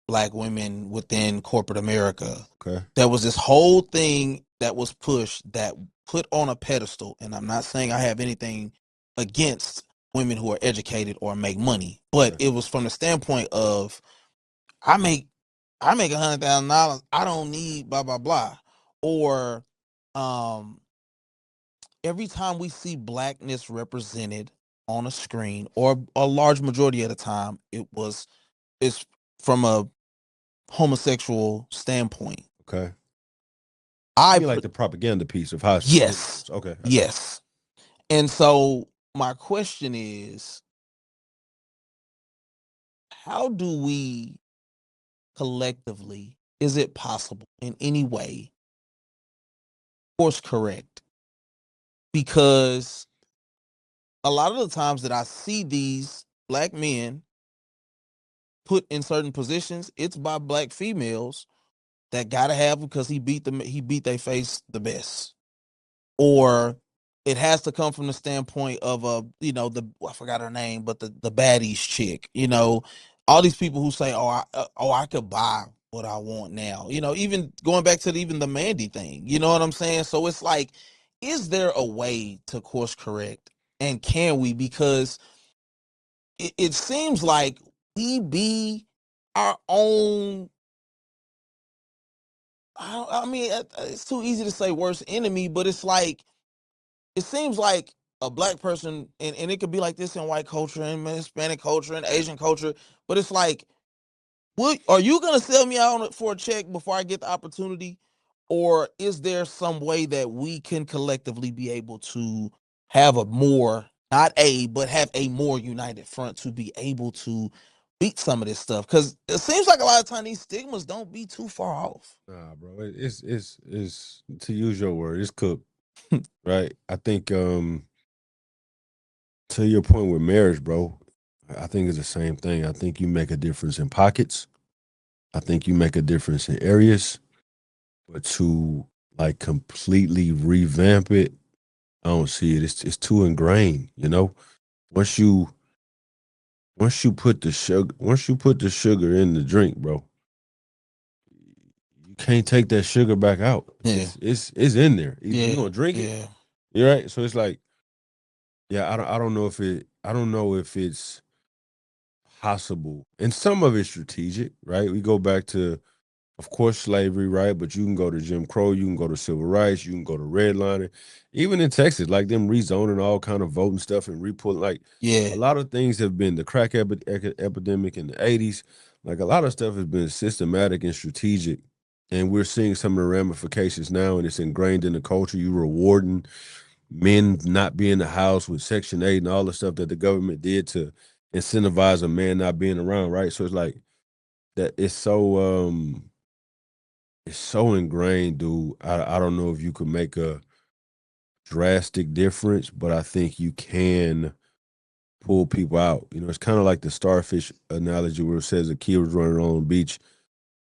black women within corporate America. Okay. There was this whole thing that was pushed, that put on a pedestal, and I'm not saying I have anything against women who are educated or make money, but Okay. it was from the standpoint of I make $100,000, I don't need blah blah blah, or um every time we see blackness represented on a screen, or a large majority of the time, it's from a homosexual standpoint. Okay. You I mean like the propaganda piece of how it's presented? Yes, Okay. I got yes. And so my question is, how do we collectively, is it possible in any way, course correct? Because a lot of the times that I see these black men put in certain positions, it's by black females that gotta have him because he beat their face the best, or it has to come from the standpoint of I forgot her name, but the baddies chick, all these people who say, I could buy what I want now, even going back to even the Mandy thing, you know what I'm saying? So it's like, is there a way to course correct, and can we? Because it seems like we be our own. I mean, it's too easy to say worst enemy, but it's like, it seems like a black person, and it could be like this in white culture and Hispanic culture and Asian culture, but it's like, are you gonna sell me out for a check before I get the opportunity, or is there some way that we can collectively be able to have a more, but have a more united front to be able to beat some of this stuff? Because it seems like a lot of times these stigmas don't be too far off. Nah, bro. It's to use your word, it's cooked, right? I think to your point with marriage, bro, I think it's the same thing. I think you make a difference in pockets. I think you make a difference in areas, but to like completely revamp it, I don't see it. It's too ingrained, you know. Once you once you put the sugar in the drink, bro, you can't take that sugar back out. Yeah. It's in there. Either you Yeah. gonna drink it, Yeah. you're right. So it's like, yeah, I don't know if it I don't know if it's possible. And some of it's strategic, right? We go back to, of course, slavery, right? But you can go to Jim Crow, you can go to civil rights, you can go to redlining. Even in Texas, like them rezoning all kind of voting stuff and re-pulling, like Yeah. a lot of things have been the crack epidemic in the 80s. Like a lot of stuff has been systematic and strategic. And we're seeing some of the ramifications now, and it's ingrained in the culture. You rewarding men not being in the house with Section 8 and all the stuff that the government did to incentivize a man not being around, right? So it's like that it's so ingrained, dude. I don't know if you could make a drastic difference, but I think you can pull people out. You know, it's kind of like the starfish analogy where it says a kid was running on the beach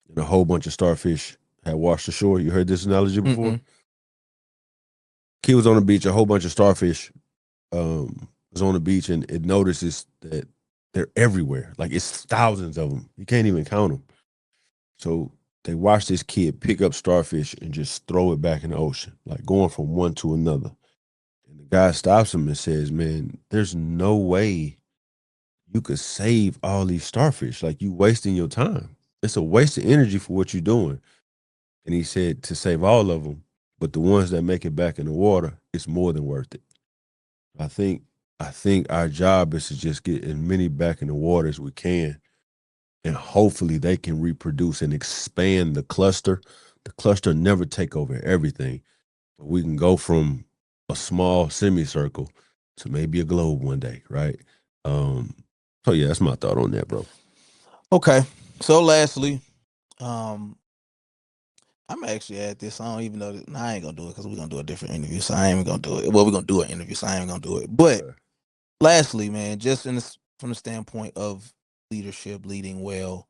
and a whole bunch of starfish had washed ashore. You heard this analogy before? Mm-mm. Kid was on the beach, a whole bunch of starfish was on the beach, and it notices that they're everywhere. Like it's thousands of them. You can't even count them. So they watch this kid pick up starfish and just throw it back in the ocean, like going from one to another. And the guy stops him and says, "Man, there's no way you could save all these starfish. Like you wasting your time. It's a waste of energy for what you're doing." And he said to save all of them, but the ones that make it back in the water, it's more than worth it. I think I think our job is to just get as many back in the water as we can, and hopefully they can reproduce and expand the cluster. The cluster never take over everything, but we can go from a small semicircle to maybe a globe one day, right? Um, so yeah, that's my thought on that, bro. Okay. So lastly, um, I'm gonna actually add this. I don't even know that. Nah, I ain't gonna do it because we're gonna do a different interview. So I ain't even gonna do it. Well, we're gonna do an interview, so I ain't gonna do it. But Okay. lastly, man, just from the standpoint of leadership, leading well,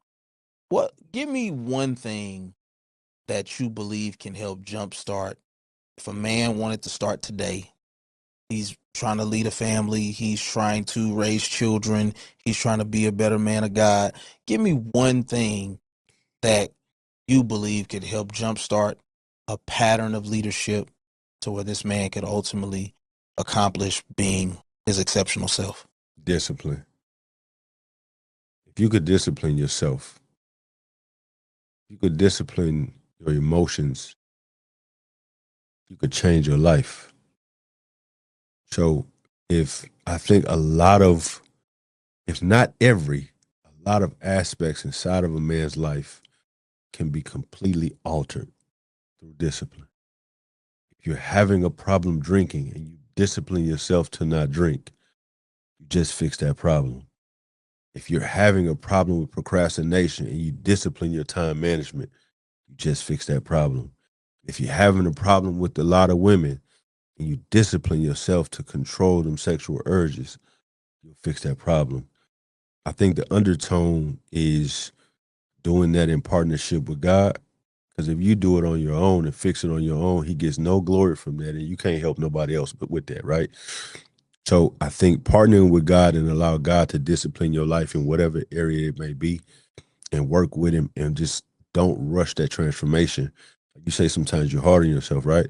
what give me one thing that you believe can help jumpstart if a man wanted to start today. He's trying to lead a family. He's trying to raise children. He's trying to be a better man of God. Give me one thing that you believe could help jumpstart a pattern of leadership to where this man could ultimately accomplish being his exceptional self. Discipline. If you could discipline yourself, you could discipline your emotions, you could change your life. So if I think a lot of, if not every, a lot of aspects inside of a man's life can be completely altered through discipline. If you're having a problem drinking and you discipline yourself to not drink, you just fix that problem. If you're having a problem with procrastination and you discipline your time management, you just fix that problem. If you're having a problem with a lot of women and you discipline yourself to control them sexual urges, you'll fix that problem. I think the undertone is doing that in partnership with God. Because if you do it on your own and fix it on your own, He gets no glory from that, and you can't help nobody else but with that, right? So I think partnering with God and allow God to discipline your life in whatever area it may be, and work with Him, and just don't rush that transformation. Like you say, sometimes you're hard on yourself, right?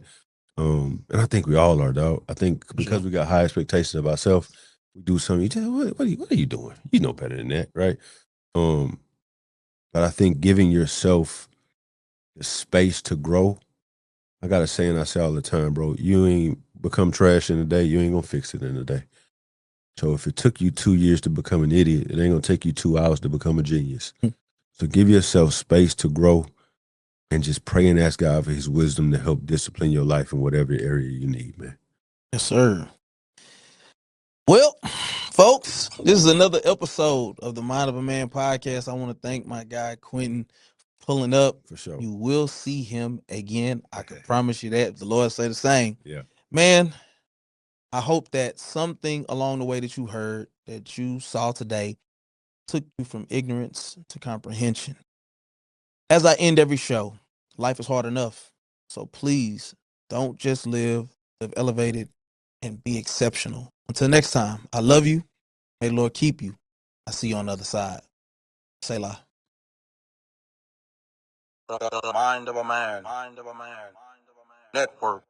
And I think we all are, dog. I think because Sure. we got high expectations of ourselves, we do something. You tell, what are you doing? You know better than that, right? Um, but I think giving yourself the space to grow. I got a saying I say all the time, bro. You ain't become trash in a day. You ain't gonna fix it in a day. So if it took you 2 years to become an idiot, it ain't gonna take you 2 hours to become a genius. So give yourself space to grow and just pray and ask God for His wisdom to help discipline your life in whatever area you need, man. Yes, sir. Well, folks, this is another episode of the Mind of a Man podcast. I want to thank my guy Quentin for pulling up. For sure. You will see him again. I can promise you that. The Lord say the same. Yeah. Man, I hope that something along the way that you heard, that you saw today, took you from ignorance to comprehension. As I end every show, life is hard enough. So please don't just live elevated, and be exceptional. Until next time, I love you. May the Lord keep you. I see you on the other side. Selah. Mind of a man. Network.